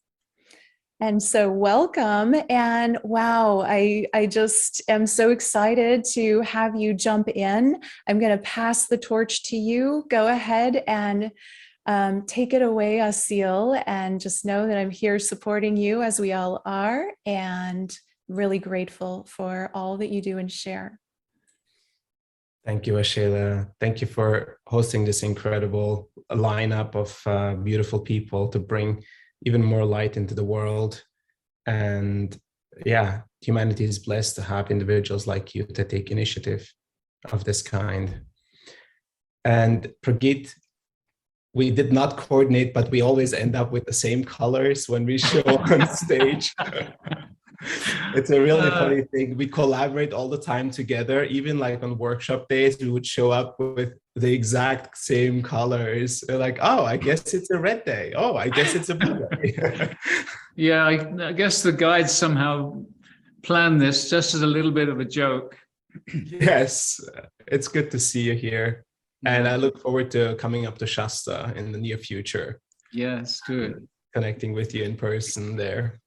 And so welcome, and wow, I just am so excited to have you jump in. I'm going to pass the torch to you. Go ahead and take it away, Asil, and just know that I'm here supporting you as we all are, and really grateful for all that you do and share. Thank you, Waxela. Thank you for hosting this incredible lineup of beautiful people to bring even more light into the world. And yeah, humanity is blessed to have individuals like you to take initiative of this kind. And Prageet, we did not coordinate, but we always end up with the same colors when we show on stage. It's a really funny thing. We collaborate all the time together. Even like on workshop days, we would show up with the exact same colors. They're like, oh, I guess it's a red day. Oh, I guess it's a blue day. Yeah, I guess the guides somehow planned this just as a little bit of a joke. Yes, it's good to see you here. And I look forward to coming up to Shasta in the near future. Yes, good. Connecting with you in person there.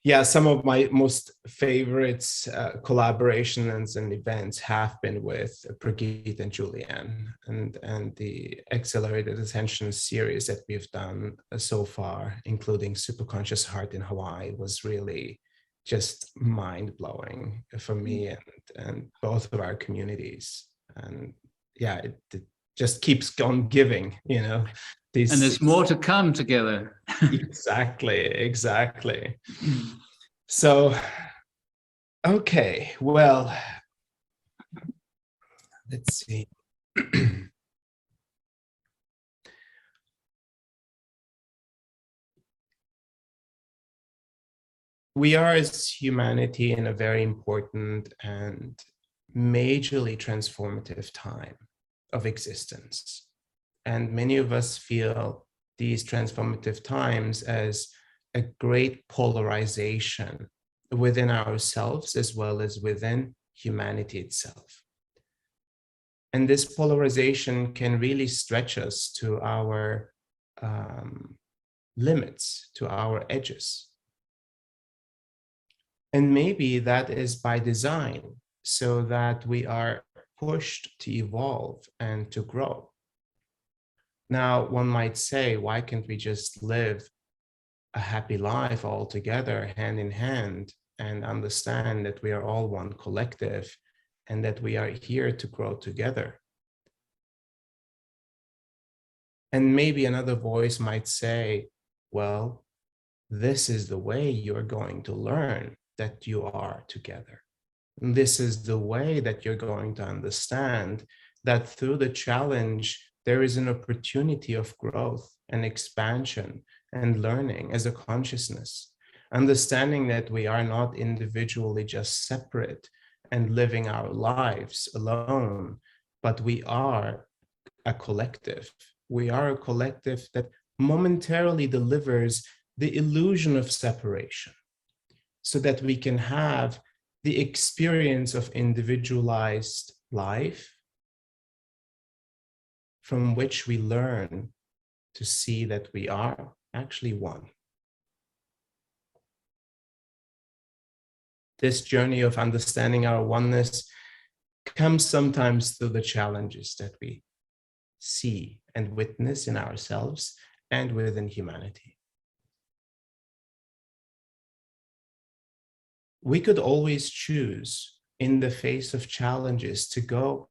Yeah, some of my most favorite collaborations and events have been with Prageet and Julieanne, and the Accelerated Ascension series that we've done so far, including Superconscious Heart in Hawaii, was really just mind-blowing for me and both of our communities. And yeah, it just keeps on giving, you know. And there's more to come together. Exactly. So, okay, well, let's see. We are, as humanity, in a very important and majorly transformative time of existence. And many of us feel these transformative times as a great polarization within ourselves as well as within humanity itself. And this polarization can really stretch us to our limits, to our edges. And maybe that is by design, so that we are pushed to evolve and to grow. Now, one might say, why can't we just live a happy life all together, hand in hand, and understand that we are all one collective and that we are here to grow together? And maybe another voice might say, well, this is the way you're going to learn that you are together. And this is the way that you're going to understand that through the challenge, there is an opportunity of growth and expansion and learning as a consciousness, understanding that we are not individually just separate and living our lives alone, but we are a collective. We are a collective that momentarily delivers the illusion of separation so that we can have the experience of individualized life from which we learn to see that we are actually one. This journey of understanding our oneness comes sometimes through the challenges that we see and witness in ourselves and within humanity. We could always choose in the face of challenges to go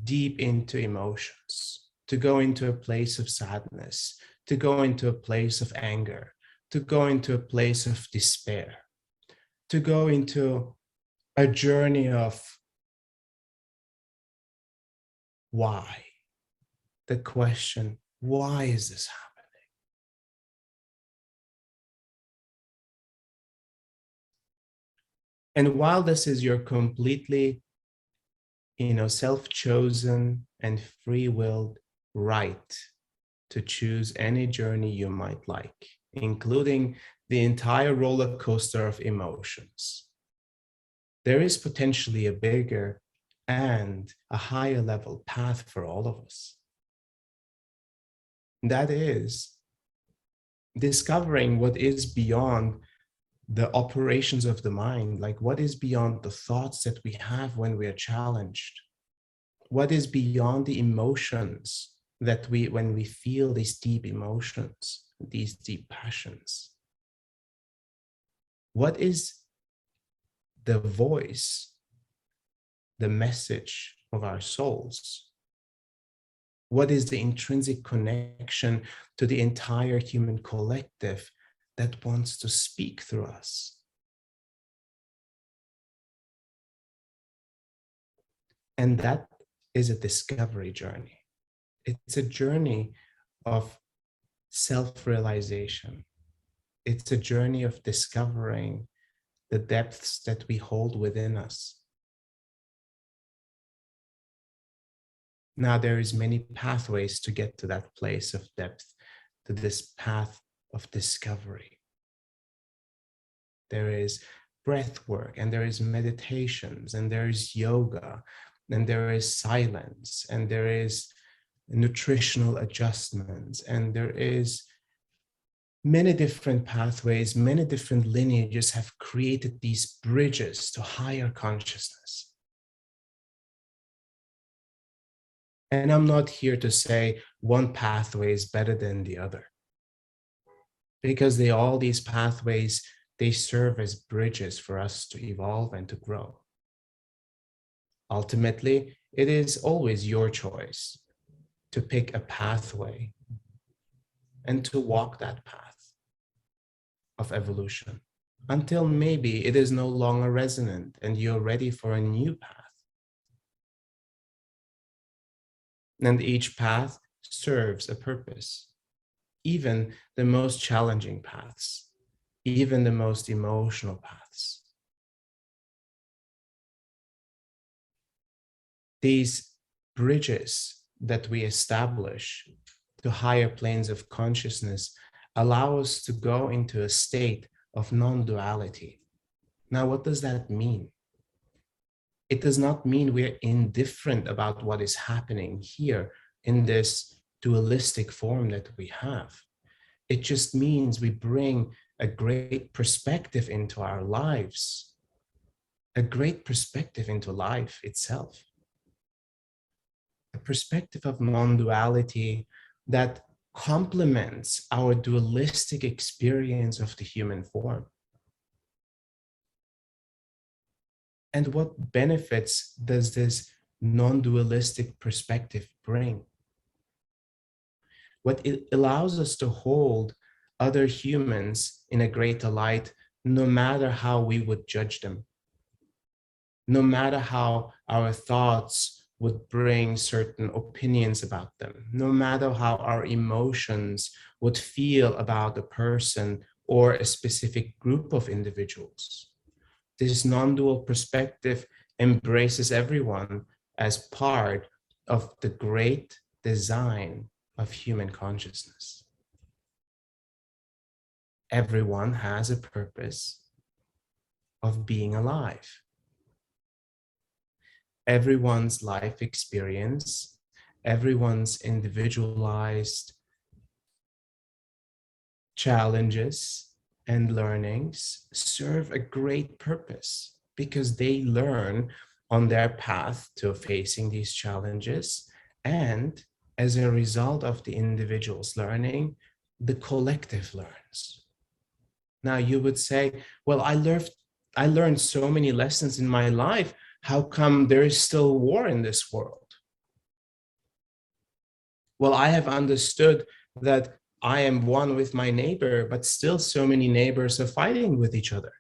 deep into emotions, to go into a place of sadness, to go into a place of anger, to go into a place of despair, to go into a journey of why. The question, why is this happening? And while this is your completely, self-chosen and free-willed right to choose any journey you might like, including the entire roller coaster of emotions, there is potentially a bigger and a higher level path for all of us. That is discovering what is beyond the operations of the mind, like what is beyond the thoughts that we have when we are challenged, what is beyond the emotions that when we feel these deep emotions, these deep passions. What is the voice, the message of our souls? What is the intrinsic connection to the entire human collective that wants to speak through us? And that is a discovery journey. It's a journey of self-realization. It's a journey of discovering the depths that we hold within us. Now, there is many pathways to get to that place of depth, to this path of discovery. There is breath work, and there is meditations, and there is yoga, and there is silence, and there is nutritional adjustments, and there is many different pathways, many different lineages have created these bridges to higher consciousness. And I'm not here to say one pathway is better than the other, because all these pathways, they serve as bridges for us to evolve and to grow. Ultimately, it is always your choice to pick a pathway and to walk that path of evolution until maybe it is no longer resonant and you're ready for a new path. And each path serves a purpose. Even the most challenging paths, even the most emotional paths. These bridges that we establish to higher planes of consciousness allow us to go into a state of non-duality. Now, what does that mean? It does not mean we're indifferent about what is happening here in this dualistic form that we have. It just means we bring a great perspective into our lives a great perspective into life itself. A perspective of non-duality that complements our dualistic experience of the human form. And what benefits does this non-dualistic perspective bring? What it allows us to hold other humans in a greater light, no matter how we would judge them, no matter how our thoughts would bring certain opinions about them, no matter how our emotions would feel about a person or a specific group of individuals. This non-dual perspective embraces everyone as part of the great design of human consciousness. Everyone has a purpose of being alive. Everyone's life experience, everyone's individualized challenges and learnings serve a great purpose because they learn on their path to facing these challenges. And as a result of the individual's learning, the collective learns. Now you would say, well, I learned so many lessons in my life. How come there is still war in this world? Well, I have understood that I am one with my neighbor, but still so many neighbors are fighting with each other.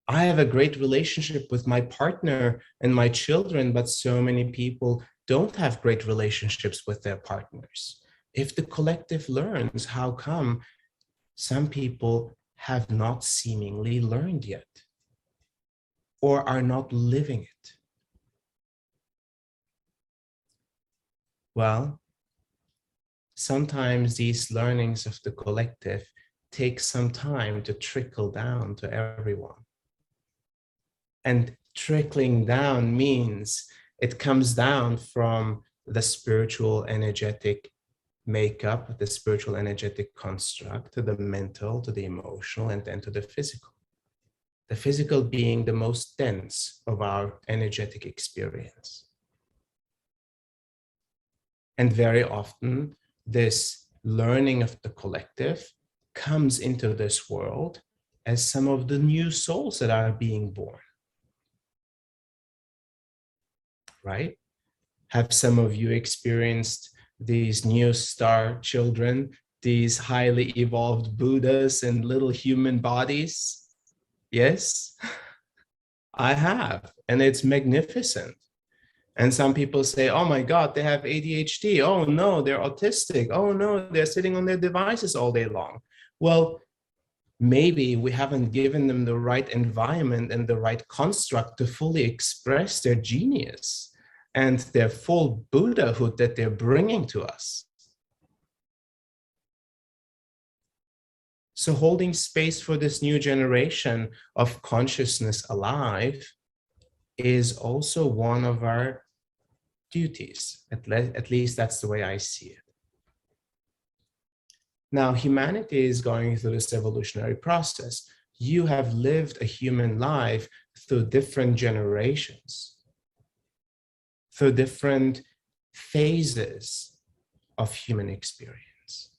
I have a great relationship with my partner and my children, but so many people don't have great relationships with their partners. If the collective learns, how come some people have not seemingly learned yet or are not living it? Well, sometimes these learnings of the collective take some time to trickle down to everyone. And trickling down means it comes down from the spiritual energetic makeup, the spiritual energetic construct, to the mental, to the emotional, and then to the physical. The physical being the most dense of our energetic experience. And very often, this learning of the collective comes into this world as some of the new souls that are being born. Right? Have some of you experienced these new star children, these highly evolved Buddhas in little human bodies? Yes, I have, and it's magnificent. And some people say, oh my God, they have ADHD. Oh no, they're autistic. Oh no, they're sitting on their devices all day long. Well, maybe we haven't given them the right environment and the right construct to fully express their genius and their full Buddhahood that they're bringing to us. So holding space for this new generation of consciousness alive is also one of our duties. At least that's the way I see it. Now, humanity is going through this evolutionary process. You have lived a human life through different generations, through different phases of human experience.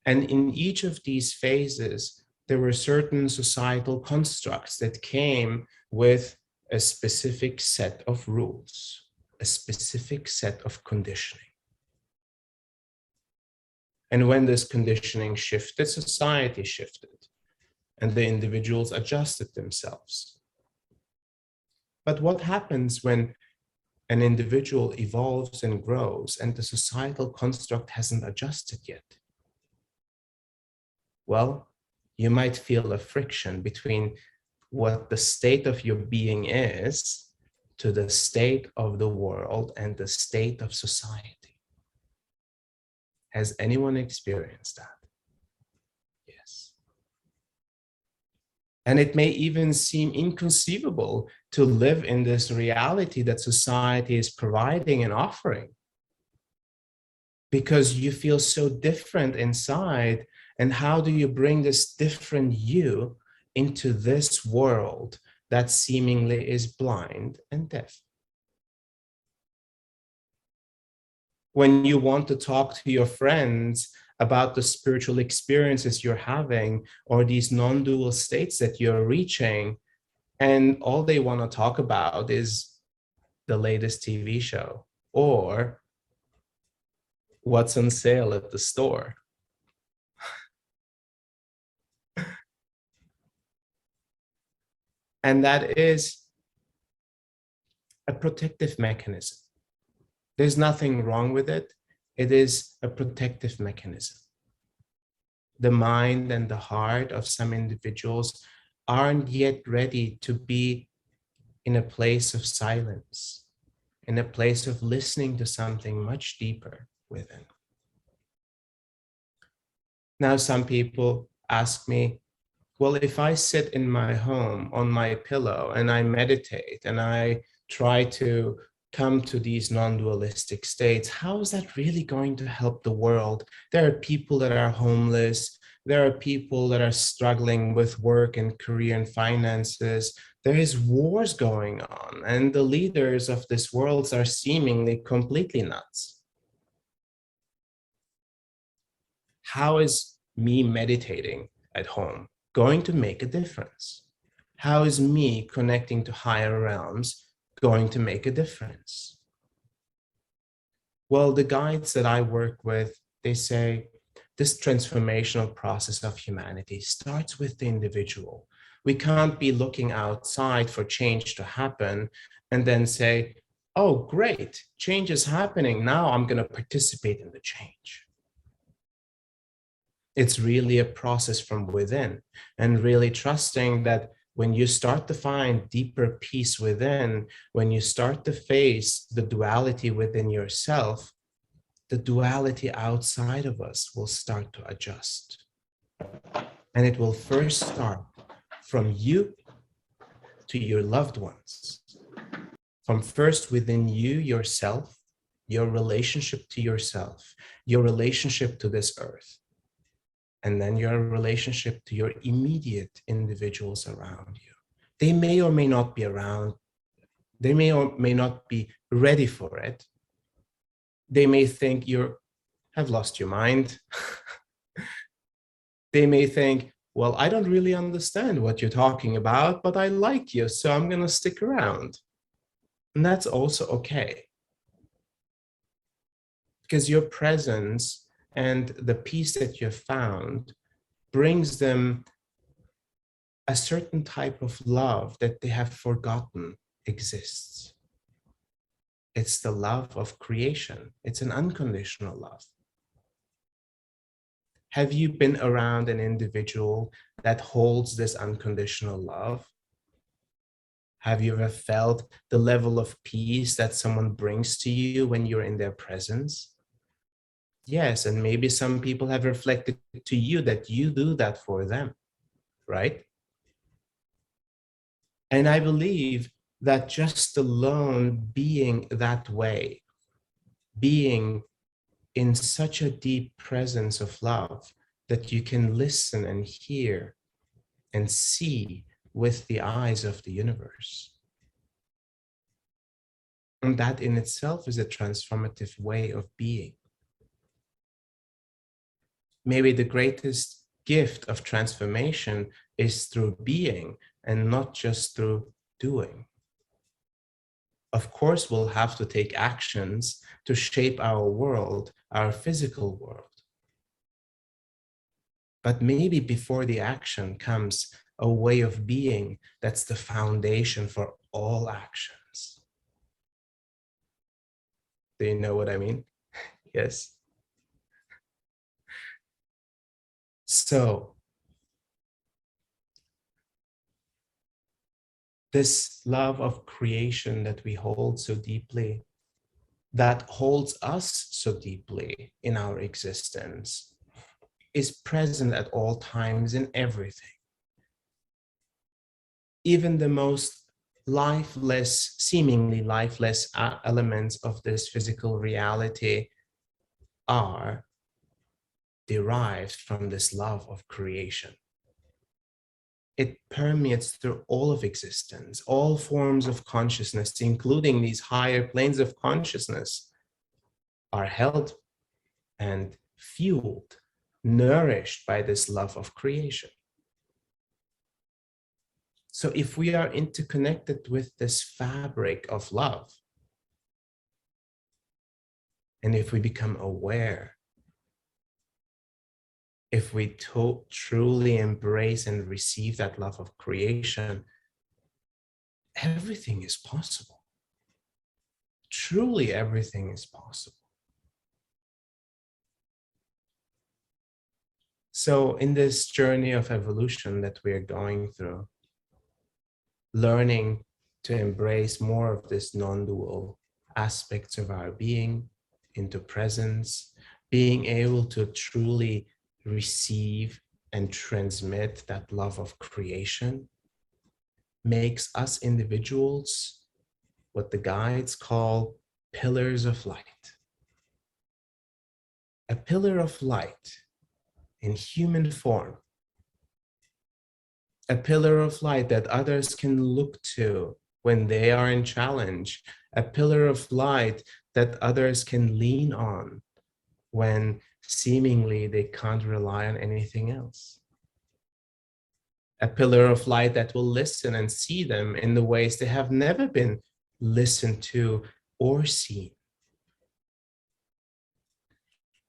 And in each of these phases, there were certain societal constructs that came with a specific set of rules, a specific set of conditioning. And when this conditioning shifted, society shifted, and the individuals adjusted themselves. But what happens when an individual evolves and grows and the societal construct hasn't adjusted yet? Well, you might feel a friction between what the state of your being is to the state of the world and the state of society. Has anyone experienced that? Yes. And it may even seem inconceivable to live in this reality that society is providing and offering, because you feel so different inside. And how do you bring this different you into this world that seemingly is blind and deaf. When you want to talk to your friends about the spiritual experiences you're having or these non-dual states that you're reaching, and all they want to talk about is the latest TV show or what's on sale at the store. And that is a protective mechanism. There's nothing wrong with it. It is a protective mechanism. The mind and the heart of some individuals aren't yet ready to be in a place of silence, in a place of listening to something much deeper within. Now, some people ask me, well, if I sit in my home on my pillow and I meditate and I try to come to these non-dualistic states, how is that really going to help the world? There are people that are homeless. There are people that are struggling with work and career and finances. There is wars going on, and the leaders of this world are seemingly completely nuts. How is me meditating at home going to make a difference? How is me connecting to higher realms going to make a difference? Well, the guides that I work with, they say this transformational process of humanity starts with the individual. We can't be looking outside for change to happen and then say, oh, great, change is happening. Now I'm going to participate in the change. It's really a process from within, and really trusting that when you start to find deeper peace within, when you start to face the duality within yourself, the duality outside of us will start to adjust. And it will first start from you to your loved ones, from first within you, yourself, your relationship to yourself, your relationship to this earth, and then your relationship to your immediate individuals around you. They may or may not be around. They may or may not be ready for it. They may think you have lost your mind. They may think, well, I don't really understand what you're talking about, but I like you, so I'm going to stick around. And that's also okay. Because your presence and the peace that you've found brings them a certain type of love that they have forgotten exists. It's the love of creation. It's an unconditional love. Have you been around an individual that holds this unconditional love? Have you ever felt the level of peace that someone brings to you when you're in their presence? Yes, and maybe some people have reflected to you that you do that for them, right? And I believe that just alone being that way, being in such a deep presence of love that you can listen and hear and see with the eyes of the universe. And that in itself is a transformative way of being. Maybe the greatest gift of transformation is through being and not just through doing. Of course, we'll have to take actions to shape our world, our physical world. But maybe before the action comes a way of being that's the foundation for all actions. Do you know what I mean? Yes. So, this love of creation that we hold so deeply, that holds us so deeply in our existence, is present at all times in everything. Even the most lifeless, seemingly lifeless elements of this physical reality are derived from this love of creation. It permeates through all of existence, all forms of consciousness, including these higher planes of consciousness, are held and fueled, nourished by this love of creation. So if we are interconnected with this fabric of love, and if we become aware, if we truly embrace and receive that love of creation, everything is possible. Truly everything is possible. So in this journey of evolution that we are going through, learning to embrace more of this non-dual aspects of our being into presence, being able to truly receive and transmit that love of creation, makes us individuals what the guides call pillars of light. A pillar of light in human form, a pillar of light that others can look to when they are in challenge, a pillar of light that others can lean on when seemingly they can't rely on anything else. A pillar of light that will listen and see them in the ways they have never been listened to or seen.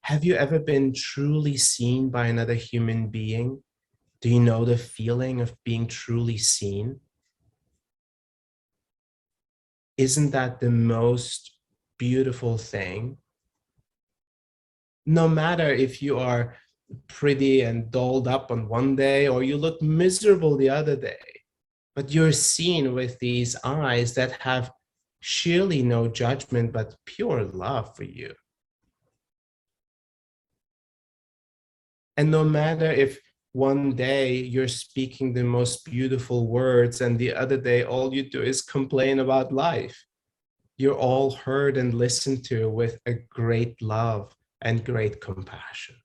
Have you ever been truly seen by another human being? Do you know the feeling of being truly seen? Isn't that the most beautiful thing? No matter if you are pretty and dolled up on one day or you look miserable the other day, but you're seen with these eyes that have surely no judgment but pure love for you. And no matter if one day you're speaking the most beautiful words and the other day all you do is complain about life, you're all heard and listened to with a great love and great compassion.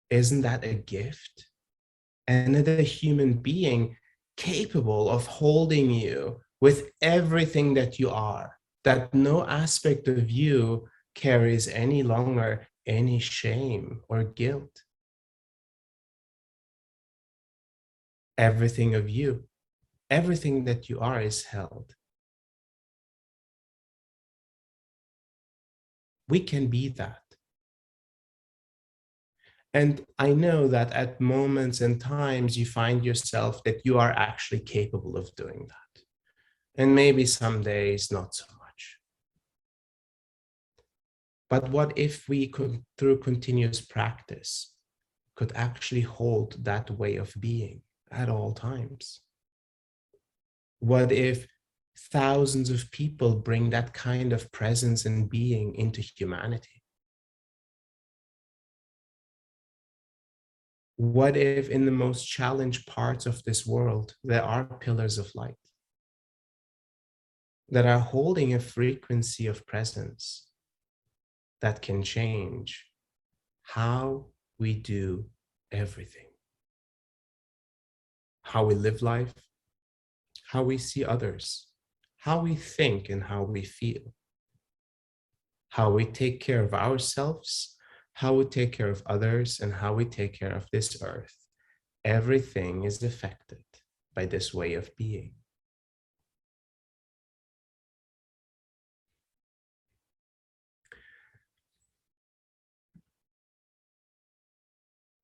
Isn't that a gift? Another human being capable of holding you with everything that you are, that no aspect of you carries any longer any shame or guilt. Everything of you, everything that you are is held. We can be that. And I know that at moments and times you find yourself that you are actually capable of doing that. And maybe some days not so much. But what if we could, through continuous practice, could actually hold that way of being at all times? What if thousands of people bring that kind of presence and being into humanity? What if in the most challenged parts of this world, there are pillars of light that are holding a frequency of presence that can change how we do everything, how we live life, how we see others, how we think and how we feel, how we take care of ourselves, how we take care of others, and how we take care of this earth. Everything is affected by this way of being.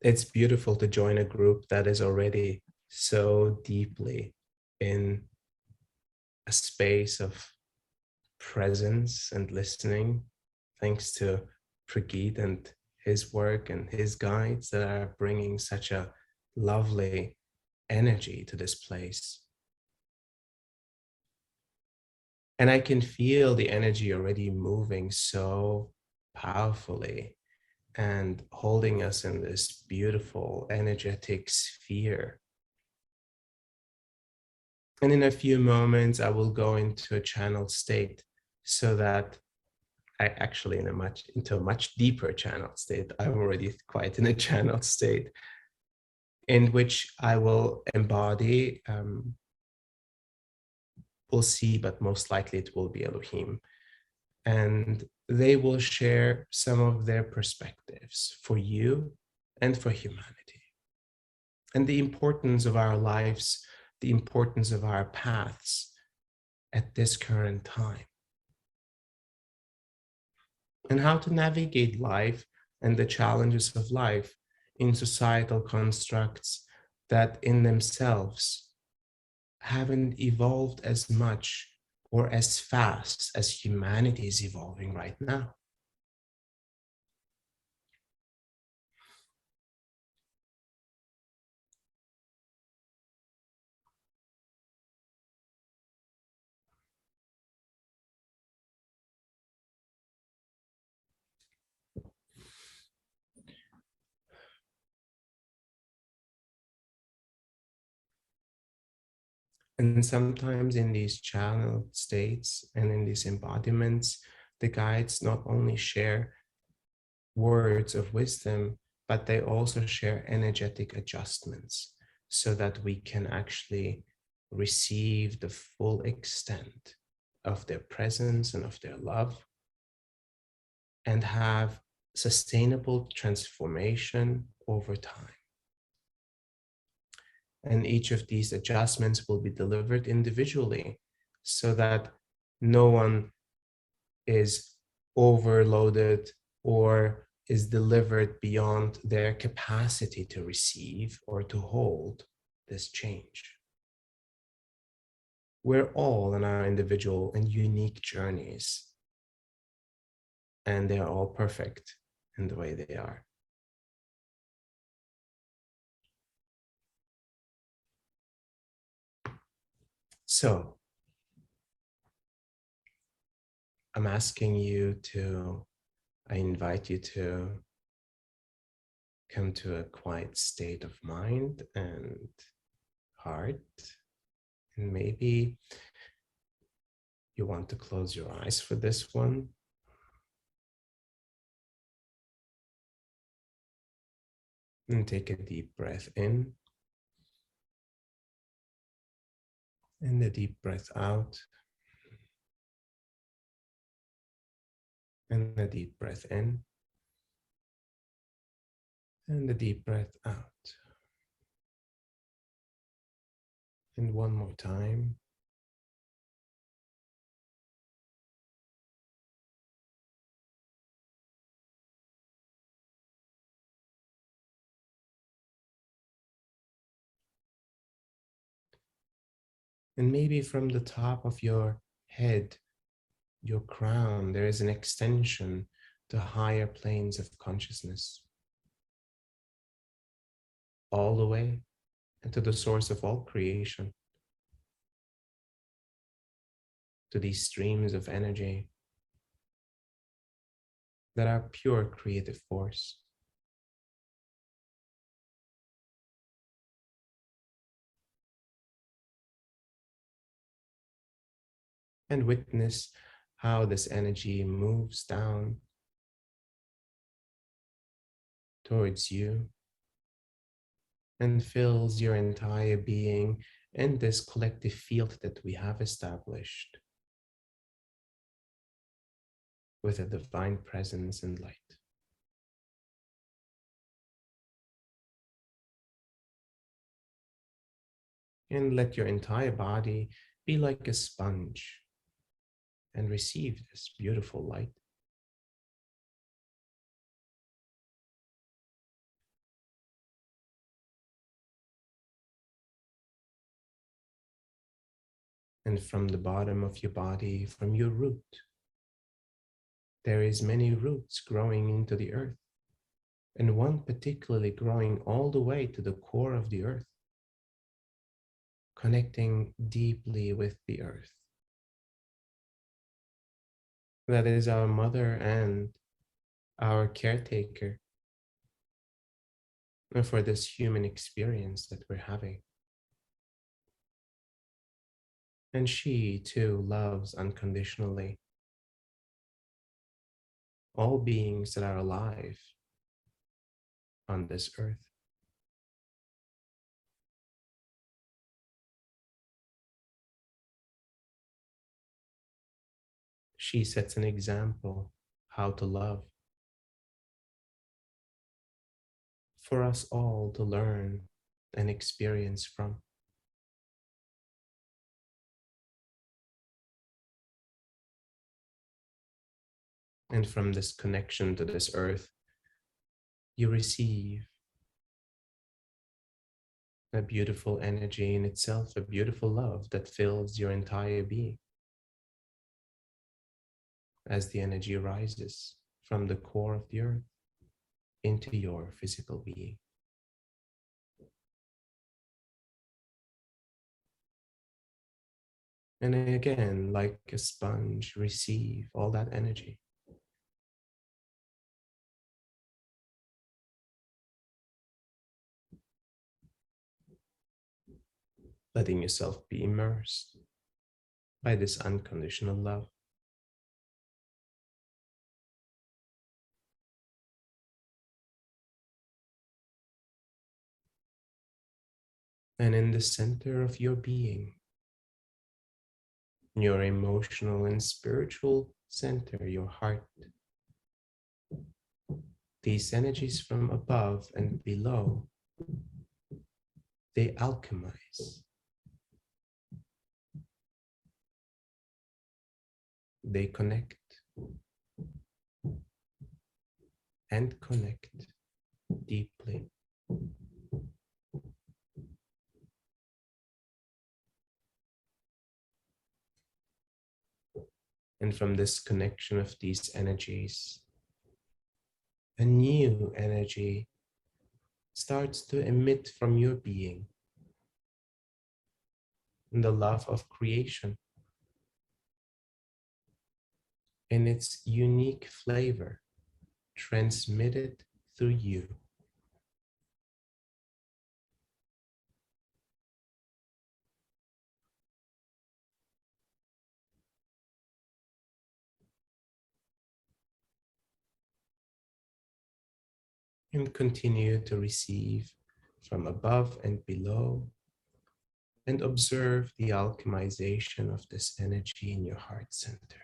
It's beautiful to join a group that is already so deeply in a space of presence and listening, thanks to Prageet and his work and his guides that are bringing such a lovely energy to this place. And I can feel the energy already moving so powerfully and holding us in this beautiful energetic sphere. And in a few moments, I will go into a channeled state so that I actually into a much deeper channeled state. I'm already quite in a channeled state. in which I will embody, we'll see, but most likely it will be Elohim. And they will share some of their perspectives for you and for humanity. And the importance of our lives, the importance of our paths at this current time. And how to navigate life and the challenges of life in societal constructs that in themselves haven't evolved as much or as fast as humanity is evolving right now. And sometimes in these channeled states and in these embodiments, the guides not only share words of wisdom, but they also share energetic adjustments so that we can actually receive the full extent of their presence and of their love and have sustainable transformation over time. And each of these adjustments will be delivered individually so that no one is overloaded or is delivered beyond their capacity to receive or to hold this change. We're all on our individual and unique journeys, and they're all perfect in the way they are. So, I'm asking you to, I invite you to come to a quiet state of mind and heart. And maybe you want to close your eyes for this one. And take a deep breath in. And a deep breath out. And a deep breath in. And a deep breath out. And one more time. And maybe from the top of your head, your crown, there is an extension to higher planes of consciousness, all the way into the source of all creation, to these streams of energy that are pure creative force. And witness how this energy moves down towards you and fills your entire being in this collective field that we have established with a divine presence and light. And let your entire body be like a sponge and receive this beautiful light. And from the bottom of your body, from your root, there is many roots growing into the earth, and one particularly growing all the way to the core of the earth, connecting deeply with the earth. That is our mother and our caretaker for this human experience that we're having. And she too loves unconditionally all beings that are alive on this earth. she sets an example how to love for us all to learn and experience from. And from this connection to this earth, you receive a beautiful energy in itself, a beautiful love that fills your entire being as the energy rises from the core of the earth into your physical being. And again, like a sponge, receive all that energy. Letting yourself be immersed by this unconditional love. And in the center of your being, your emotional and spiritual center, your heart, these energies from above and below, they alchemize. They connect and connect deeply. And from this connection of these energies, a new energy starts to emit from your being, the love of creation in its unique flavor transmitted through you. And continue to receive from above and below and observe the alchemization of this energy in your heart center.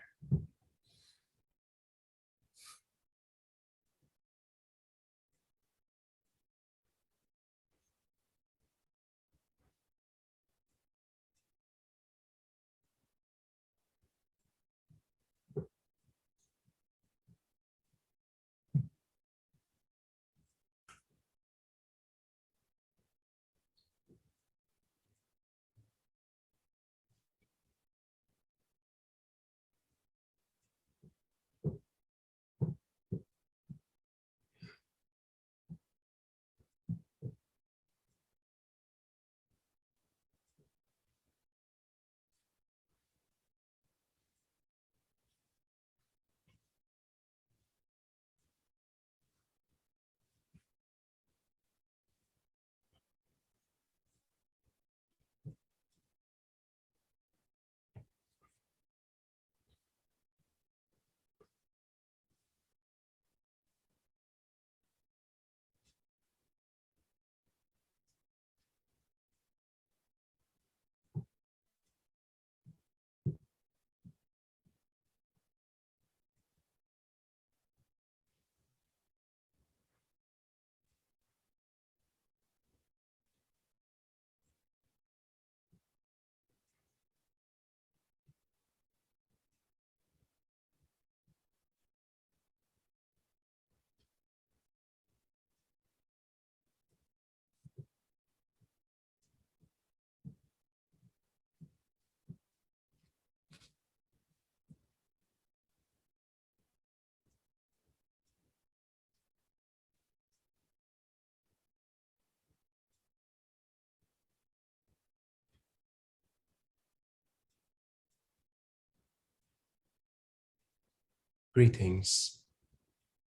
Greetings.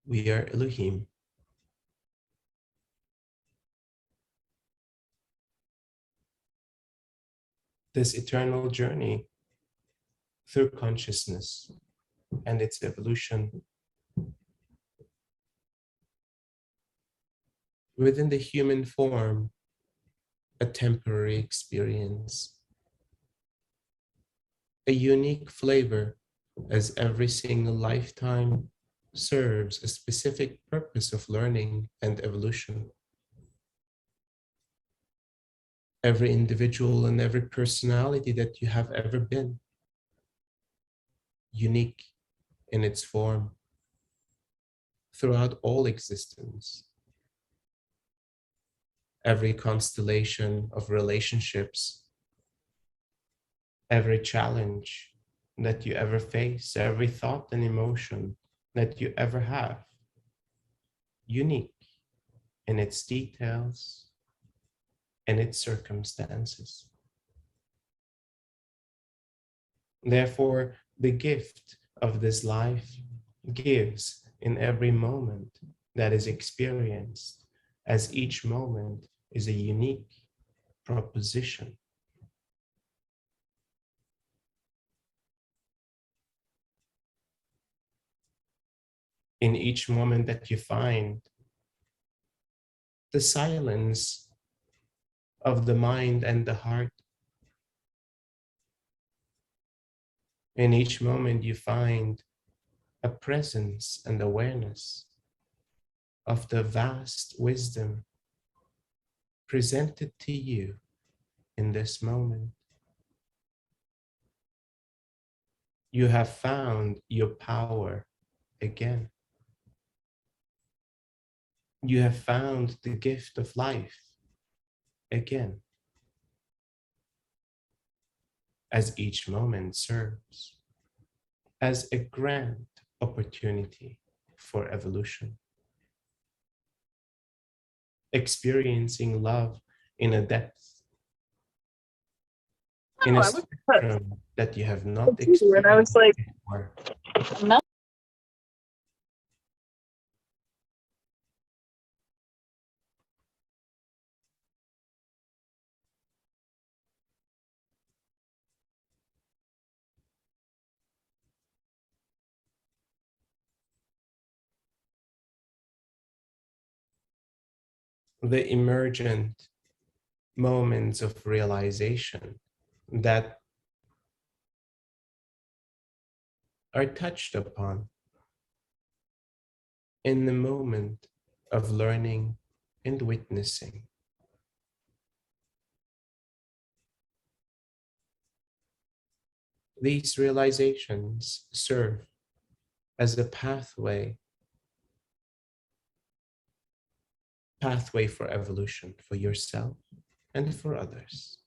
We are Elohim. This eternal journey through consciousness and its evolution within the human form, a temporary experience, a unique flavor as every single lifetime serves a specific purpose of learning and evolution. Every individual and every personality that you have ever been, unique in its form, throughout all existence. Every constellation of relationships, every challenge that you ever face, every thought and emotion that you ever have, unique in its details and its circumstances. Therefore, the gift of this life gives in every moment that is experienced, as each moment is a unique proposition. In each moment that you find the silence of the mind and the heart, in each moment you find a presence and awareness of the vast wisdom presented to you in this moment. You have found your power again. You have found the gift of life again, as each moment serves as a grand opportunity for evolution. Experiencing love in a depth, in a spectrum that you have not experienced before. The emergent moments of realization that are touched upon in the moment of learning and witnessing. These realizations serve as a pathway for evolution for yourself and for others.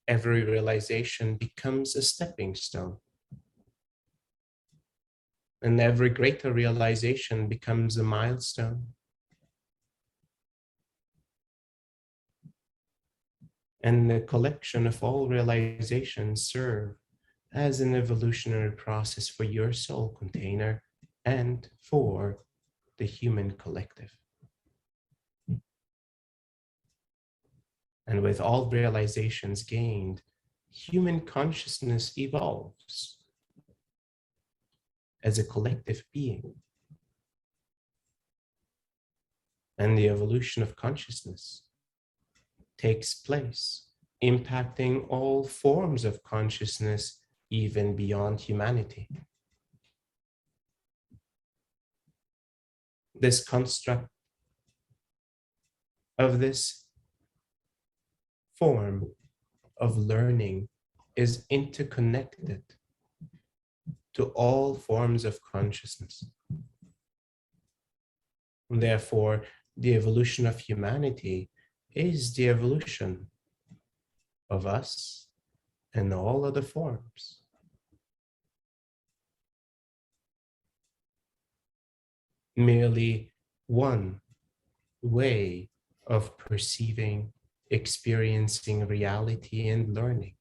Every realization becomes a stepping stone, and every greater realization becomes a milestone. And the collection of all realizations serve as an evolutionary process for your soul container and for the human collective. And with all realizations gained, human consciousness evolves as a collective being. And the evolution of consciousness takes place, impacting all forms of consciousness, even beyond humanity. This construct of this form of learning is interconnected to all forms of consciousness. And therefore, the evolution of humanity is the evolution of us and all other forms. Merely one way of perceiving, experiencing reality and learning,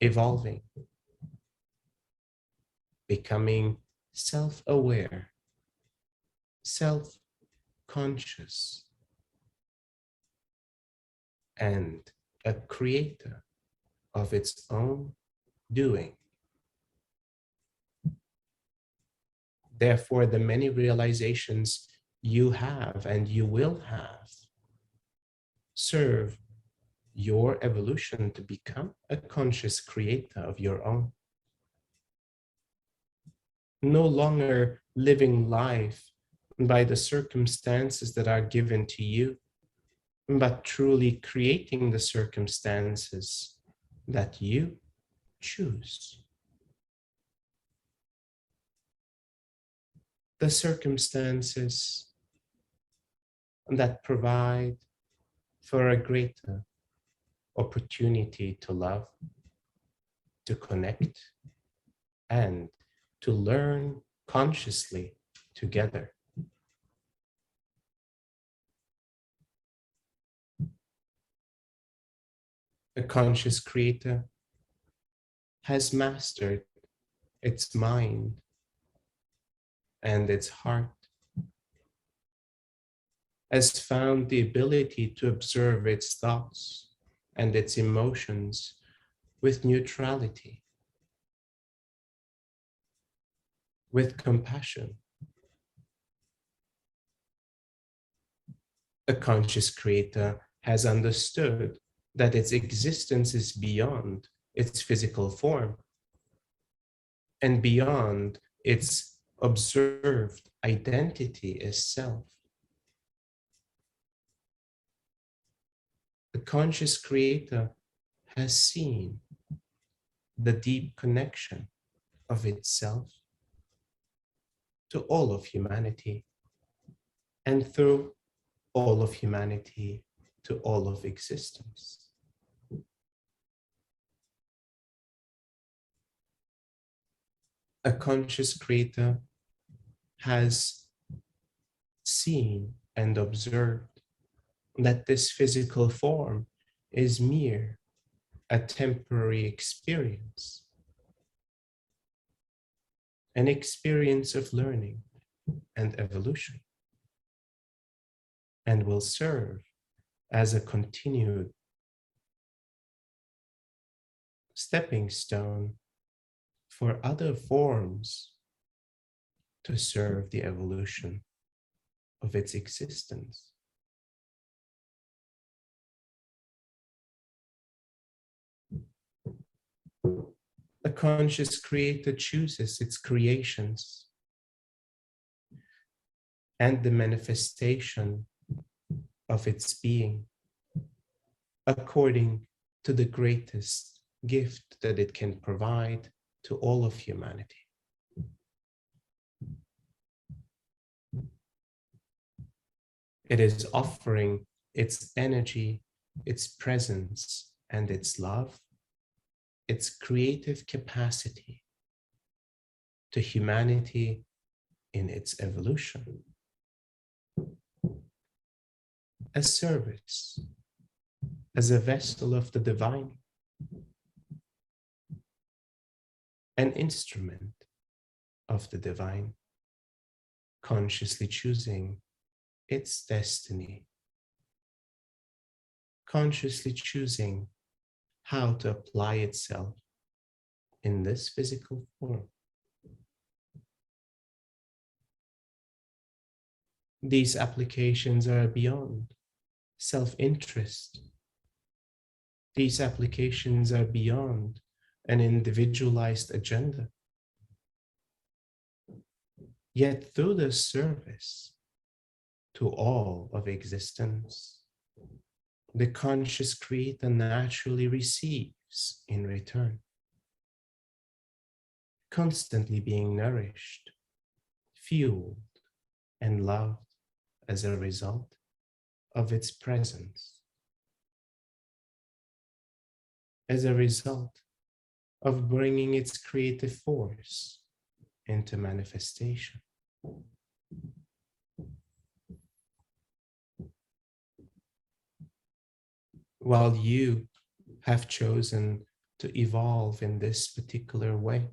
evolving, becoming self-aware, self-conscious, and a creator of its own doing. Therefore, the many realizations you have and you will have serve your evolution to become a conscious creator of your own. No longer living life by the circumstances that are given to you, but truly creating the circumstances that you choose. The circumstances that provide for a greater opportunity to love, to connect, and to learn consciously together. A conscious creator has mastered its mind and its heart, has found the ability to observe its thoughts and its emotions with neutrality, with compassion. A conscious creator has understood that its existence is beyond its physical form and beyond its observed identity as self. The conscious creator has seen the deep connection of itself to all of humanity, and through all of humanity to all of existence. A conscious creator has seen and observed that this physical form is mere a temporary experience, an experience of learning and evolution, and will serve as a continued stepping stone for other forms to serve the evolution of its existence. A conscious creator chooses its creations and the manifestation of its being according to the greatest gift that it can provide to all of humanity. It is offering its energy, its presence, and its love, its creative capacity to humanity in its evolution. As service, as a vessel of the divine, an instrument of the divine, consciously choosing its destiny, consciously choosing how to apply itself in this physical form. These applications are beyond self-interest. These applications are beyond an individualized agenda. Yet through the service to all of existence, the conscious creator naturally receives in return, constantly being nourished, fueled, and loved as a result of its presence, as a result of bringing its creative force into manifestation. While you have chosen to evolve in this particular way,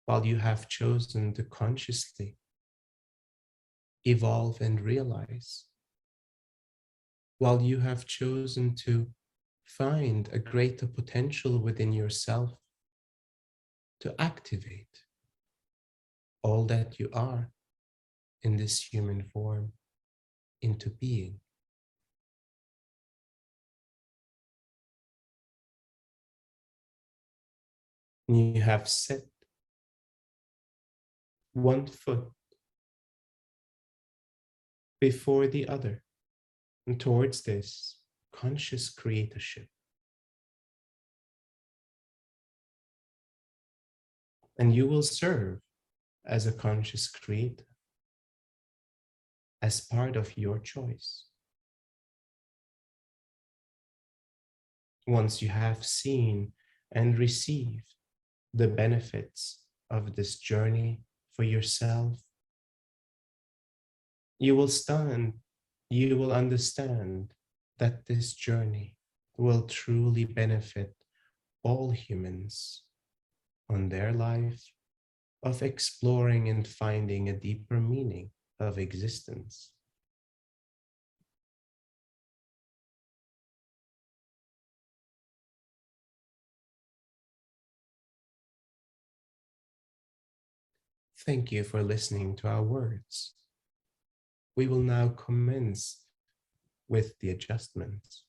while you have chosen to consciously evolve and realize, while you have chosen to find a greater potential within yourself to activate all that you are in this human form into being. You have set one foot before the other and towards this conscious creatorship. And you will serve as a conscious creator, as part of your choice. Once you have seen and received the benefits of this journey for yourself, you will understand that this journey will truly benefit all humans on their life of exploring and finding a deeper meaning of existence. Thank you for listening to our words. We will now commence with the adjustments.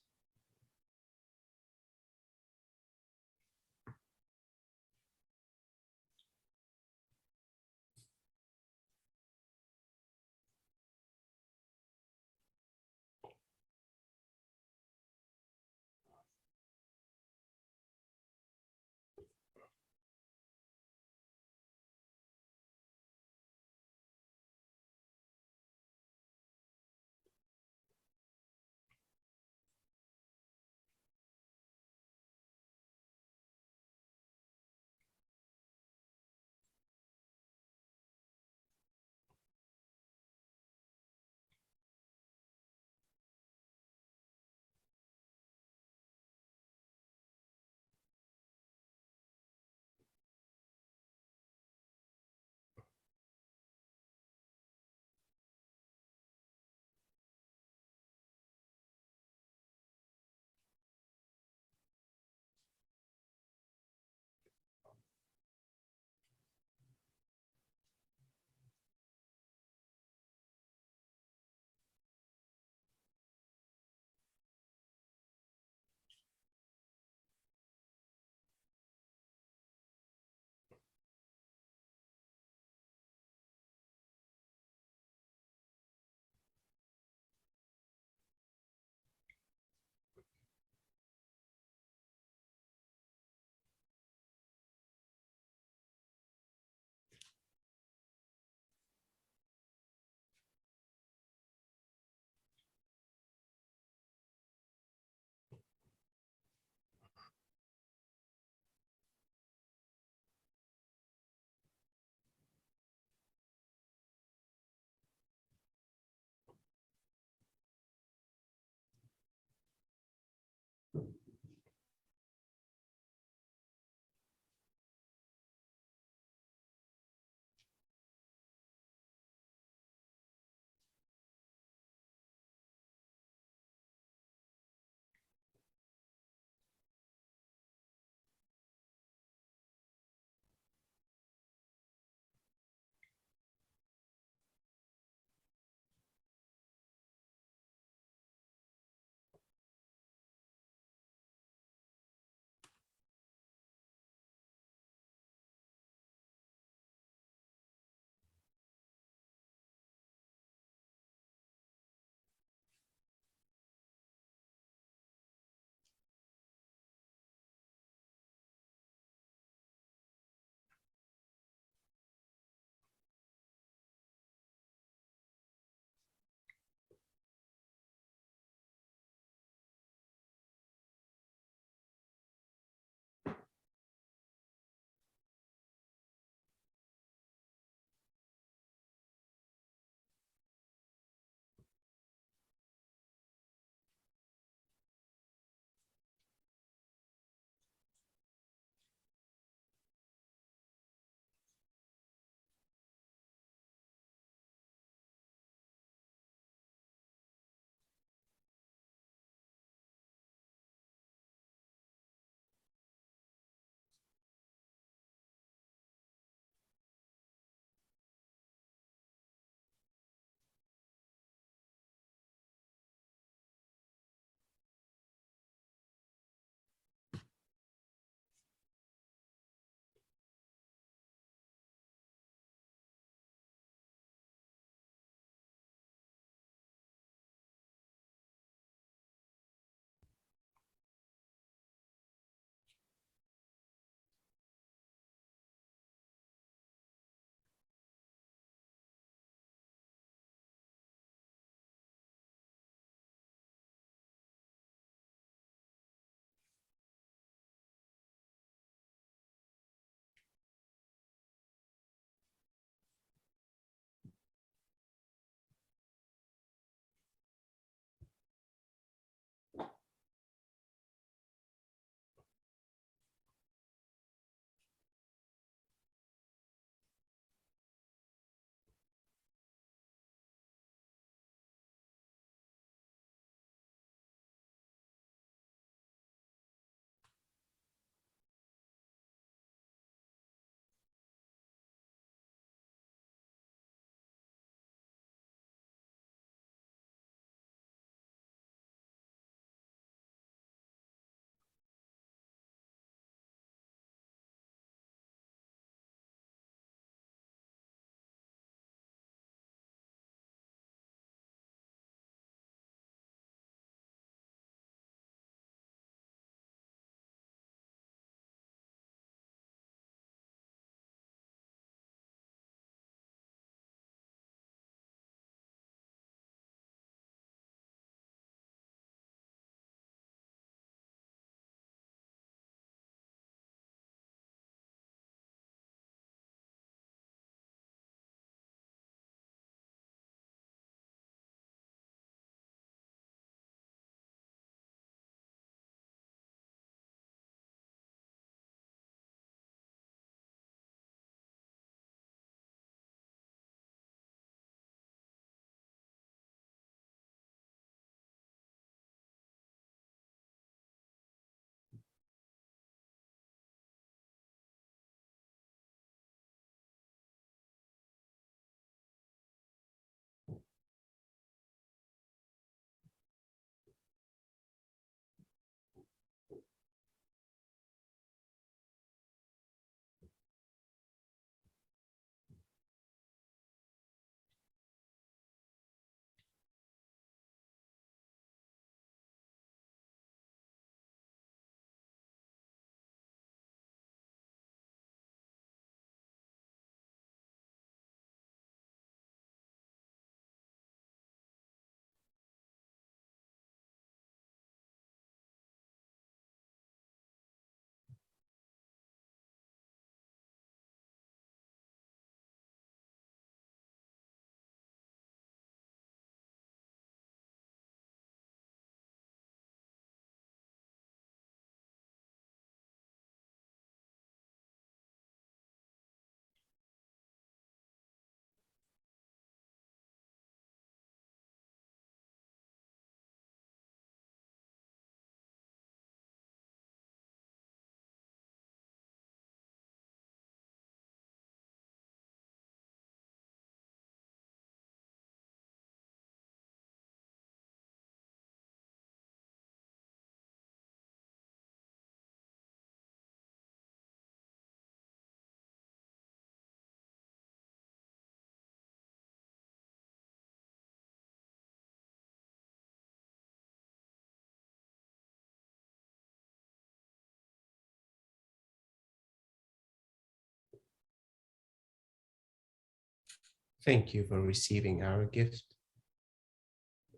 Thank you for receiving our gift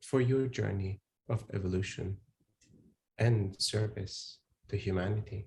for your journey of evolution and service to humanity.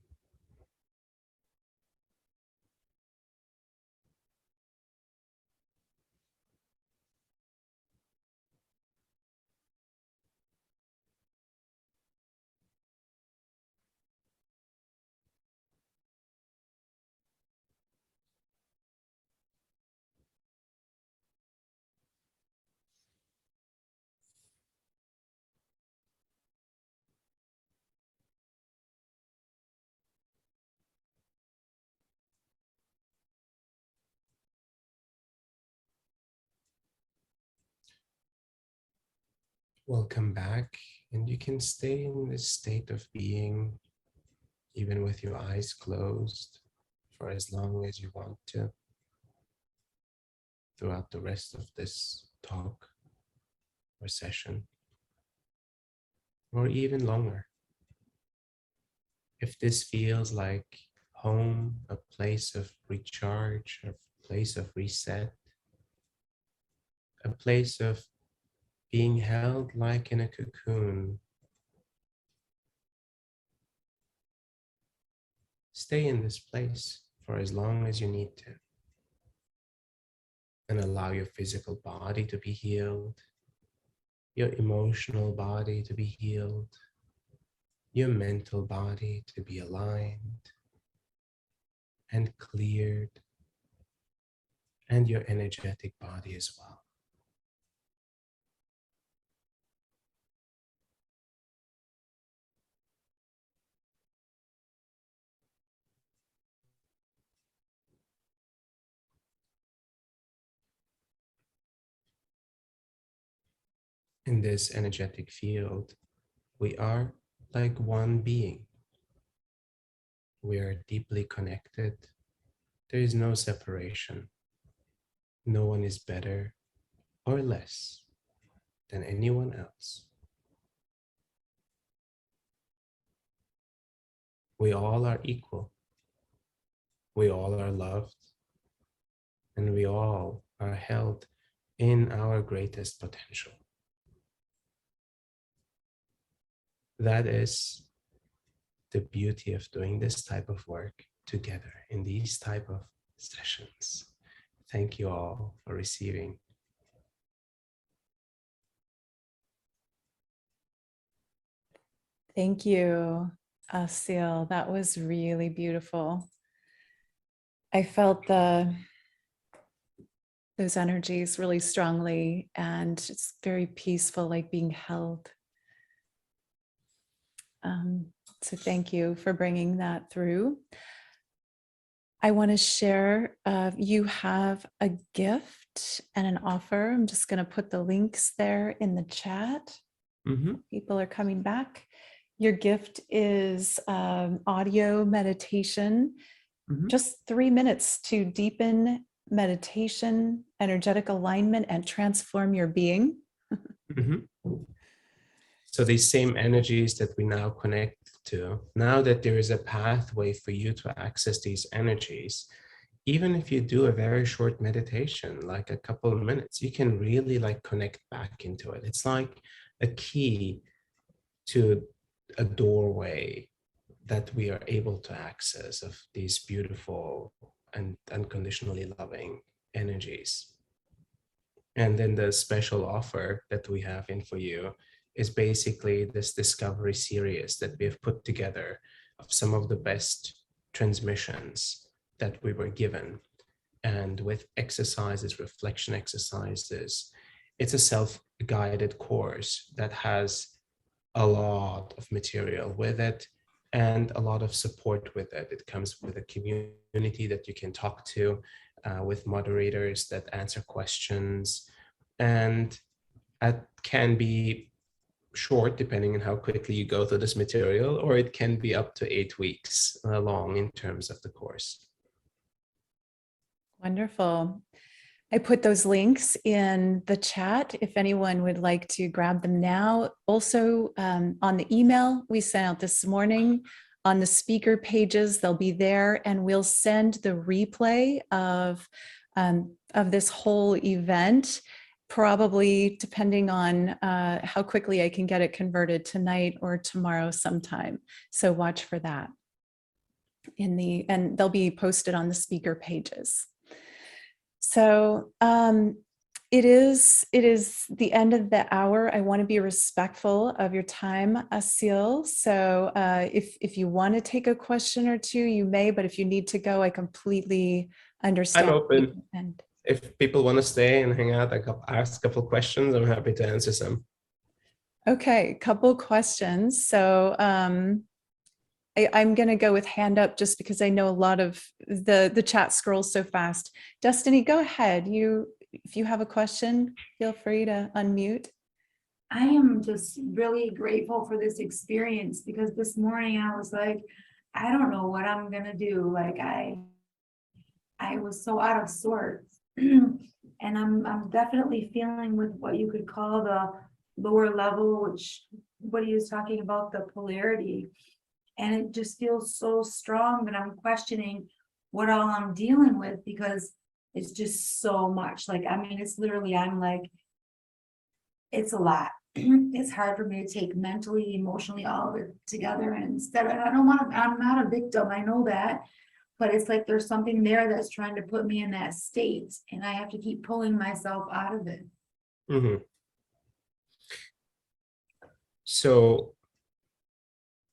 Welcome back, and you can stay in this state of being, even with your eyes closed, for as long as you want to, throughout the rest of this talk or session, or even longer. If this feels like home, a place of recharge, a place of reset, a place of being held like in a cocoon, stay in this place for as long as you need to, and allow your physical body to be healed, your emotional body to be healed, your mental body to be aligned and cleared, and your energetic body as well. In this energetic field, we are like one being. We are deeply connected. There is no separation. No one is better or less than anyone else. We all are equal. We all are loved. And we all are held in our greatest potential. That is the beauty of doing this type of work together in these type of sessions. Thank you all for receiving. Thank you, Asil. That was really beautiful. I felt those energies really strongly, and it's very peaceful, like being held. So thank you for bringing that through. I want to share, you have a gift and an offer. I'm just going to put the links there in the chat. People are coming back. Your gift is audio meditation, just 3 minutes to deepen meditation, energetic alignment, and transform your being. So these same energies that we now connect to, now that there is a pathway for you to access these energies, even if you do a very short meditation, like a couple of minutes, you can really like connect back into it. It's like a key to a doorway that we are able to access of these beautiful and unconditionally loving energies. And then the special offer that we have in for you is basically this discovery series that we have put together of some of the best transmissions that we were given. And with exercises, reflection exercises, it's a self-guided course that has a lot of material with it and a lot of support with it. It comes with a community that you can talk to, with moderators that answer questions, and it can be short depending on how quickly you go through this material, or it can be up to 8 weeks long in terms of the course. Wonderful. I put those links in the chat if anyone would like to grab them now. Also, on the email we sent out this morning, on the speaker pages, they'll be there, and we'll send the replay of of this whole event, probably depending on how quickly I can get it converted tonight or tomorrow sometime. So watch for that and they'll be posted on the speaker pages. So it is the end of the hour. I want to be respectful of your time, Asil. So if you want to take a question or two, you may, but if you need to go, I completely understand. I'm open. And If people want to stay and hang out, ask a couple questions, I'm happy to answer some. okay, couple questions. So I'm going to go with hand up just because I know a lot of the chat scrolls so fast. Destiny, go ahead. If you have a question, feel free to unmute. I am just really grateful for this experience because this morning I was like, I don't know what I'm gonna do. Like I was so out of sorts. And I'm definitely feeling with what you could call the lower level, which what he was talking about, the polarity. And it just feels so strong that I'm questioning what all I'm dealing with because it's just so much. Like, I mean, it's literally, I'm like, it's a lot. It's hard for me to take mentally, emotionally, all of it together. And instead, I don't want to, I'm not a victim. I know that. But it's like there's something there that's trying to put me in that state. And I have to keep pulling myself out of it. Mm-hmm. So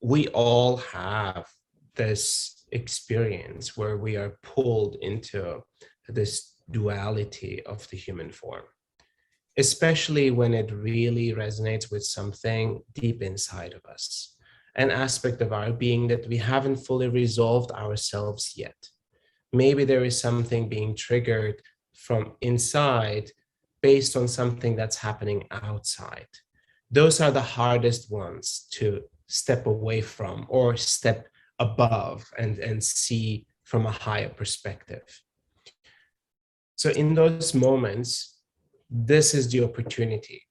we all have this experience where we are pulled into this duality of the human form, especially when it really resonates with something deep inside of us, an aspect of our being that we haven't fully resolved ourselves yet. Maybe there is something being triggered from inside based on something that's happening outside. Those are the hardest ones to step away from or step above and see from a higher perspective. So in those moments, this is the opportunity.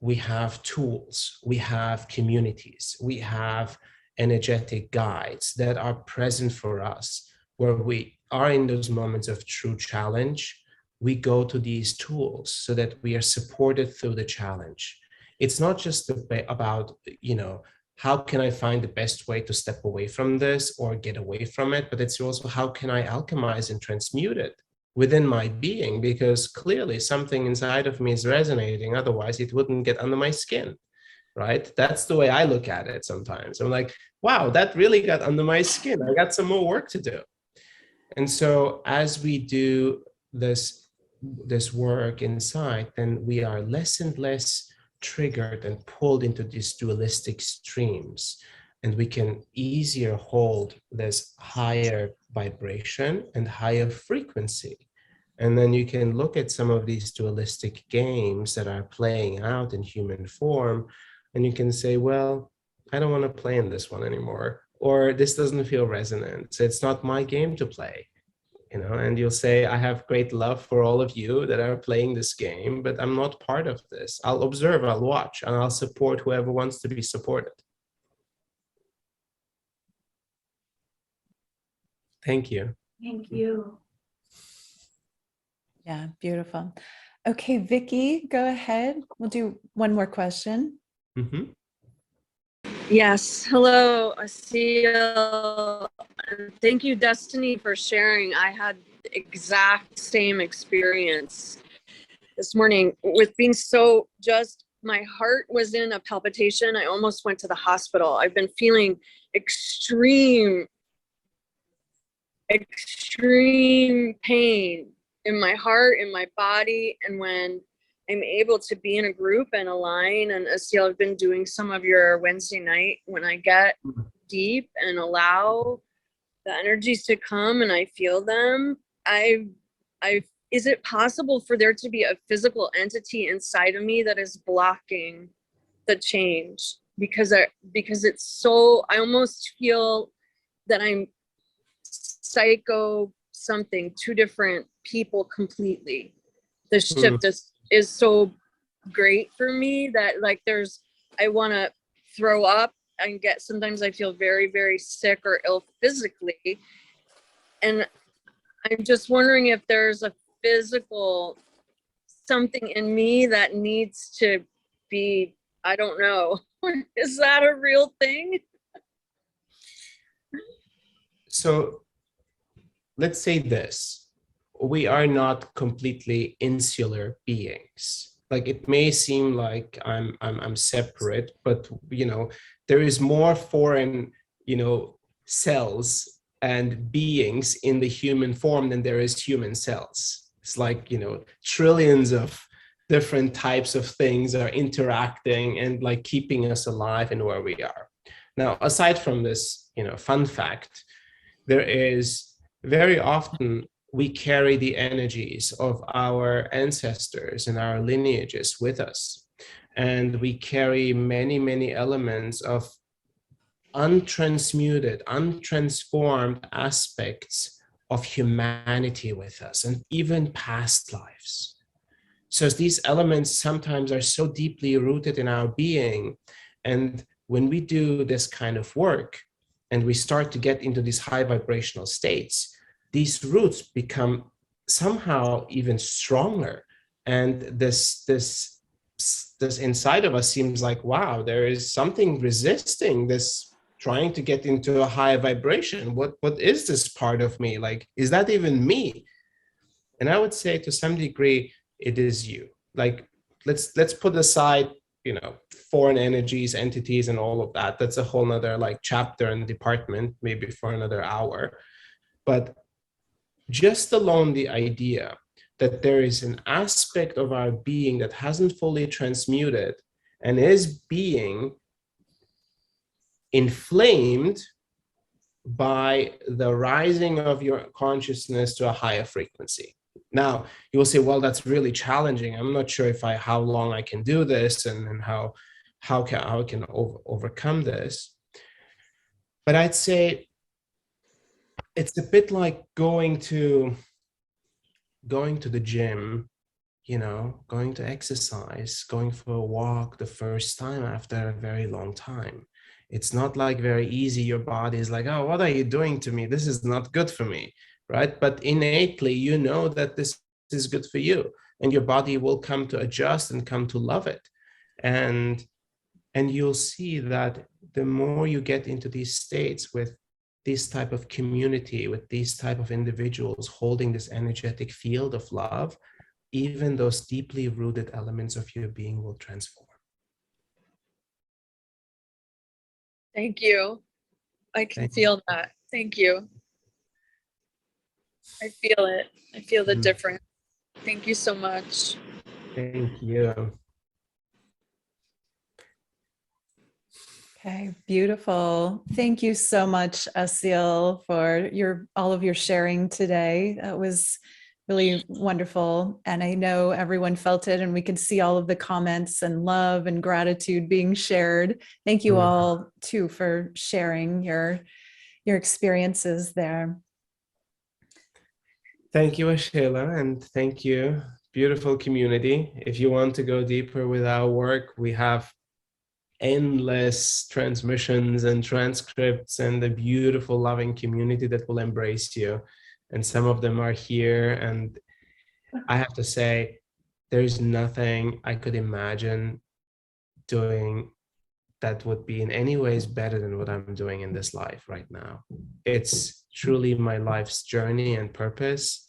We have tools, we have communities, we have energetic guides that are present for us where we are in those moments of true challenge. We go to these tools so that we are supported through the challenge. It's not just about, how can I find the best way to step away from this or get away from it, but it's also how can I alchemize and transmute it within my being, because clearly something inside of me is resonating, otherwise it wouldn't get under my skin, right? That's the way I look at it sometimes. I'm like, wow, that really got under my skin. I got some more work to do. And so as we do this work inside, then we are less and less triggered and pulled into these dualistic streams, and we can easier hold this higher vibration and higher frequency. And then you can look at some of these dualistic games that are playing out in human form, and you can say, well, I don't want to play in this one anymore, or this doesn't feel resonant, so it's not my game to play. And you'll say, I have great love for all of you that are playing this game, but I'm not part of this. I'll observe, I'll watch, and I'll support whoever wants to be supported. Thank you. Thank you. Yeah, beautiful. Okay, Vicky, go ahead. We'll do one more question. Mm-hmm. Yes. Hello, Asil. Thank you, Destiny, for sharing. I had the exact same experience this morning with being my heart was in a palpitation. I almost went to the hospital. I've been feeling extreme pain in my heart, in my body. And when I'm able to be in a group and align, and Asil, I've been doing some of your Wednesday night, when I get deep and allow the energies to come and I feel them, is it possible for there to be a physical entity inside of me that is blocking the change? Because it's so, I almost feel that I'm psycho something, two different people completely. The shift is so great for me that I want to throw up and sometimes I feel very, very sick or ill physically. And I'm just wondering if there's a physical something in me that needs to be, I don't know. Is that a real thing? So let's say this, we are not completely insular beings. Like it may seem like I'm separate, but there is more foreign, cells and beings in the human form than there is human cells. It's like, trillions of different types of things are interacting and like keeping us alive and where we are. Now, aside from this, fun fact, there is very often we carry the energies of our ancestors and our lineages with us. And we carry many, many elements of untransmuted, untransformed aspects of humanity with us, and even past lives. So these elements sometimes are so deeply rooted in our being. And when we do this kind of work, and we start to get into these high vibrational states, these roots become somehow even stronger. And this inside of us seems like, wow, there is something resisting this, trying to get into a higher vibration. What is this part of me? Like, is that even me? And I would say to some degree, it is you. Like, let's put aside, foreign energies, entities, and all of that. That's a whole nother like chapter and department, maybe for another hour. But just alone the idea that there is an aspect of our being that hasn't fully transmuted and is being inflamed by the rising of your consciousness to a higher frequency. Now, you will say, well, that's really challenging. I'm not sure how long I can do this and how I can overcome this. But I'd say it's a bit like going to the gym, going to exercise, going for a walk the first time after a very long time. It's not like very easy. Your body is like, oh, what are you doing to me? This is not good for me, right? But innately, you know that this is good for you, and your body will come to adjust and come to love it. And you'll see that the more you get into these states with this type of community, with these type of individuals holding this energetic field of love, even those deeply rooted elements of your being will transform. Thank you. I can feel that. Thank you. I feel it. I feel the difference. Thank you so much. Thank you. Okay, beautiful. Thank you so much, Asil, for all of your sharing today. That was really wonderful. And I know everyone felt it, and we could see all of the comments and love and gratitude being shared. Thank you all too for sharing your experiences there. Thank you, Waxela, and thank you, beautiful community. If you want to go deeper with our work, we have endless transmissions and transcripts and a beautiful, loving community that will embrace you. And some of them are here. And I have to say, there's nothing I could imagine doing that would be in any ways better than what I'm doing in this life right now. It's truly my life's journey and purpose,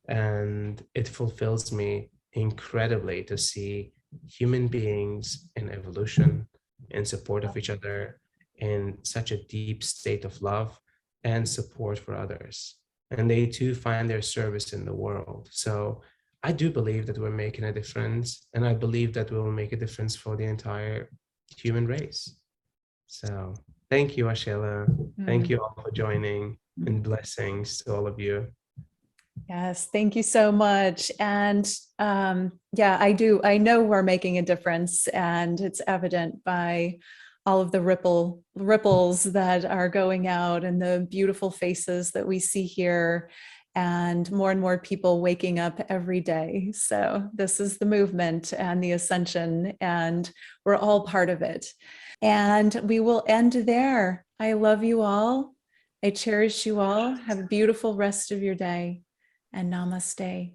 and it fulfills me incredibly to see human beings in evolution, in support of each other, in such a deep state of love and support for others. And they too find their service in the world. So I do believe that we're making a difference, and I believe that we will make a difference for the entire human race. So thank you, Waxela. Thank you all for joining, and blessings to all of you. Yes, thank you so much. And yeah, I know we're making a difference, and it's evident by all of the ripples that are going out and the beautiful faces that we see here, and more people waking up every day. So this is the movement and the ascension, and we're all part of it. And we will end there. I love you all. I cherish you all. Have a beautiful rest of your day, and namaste.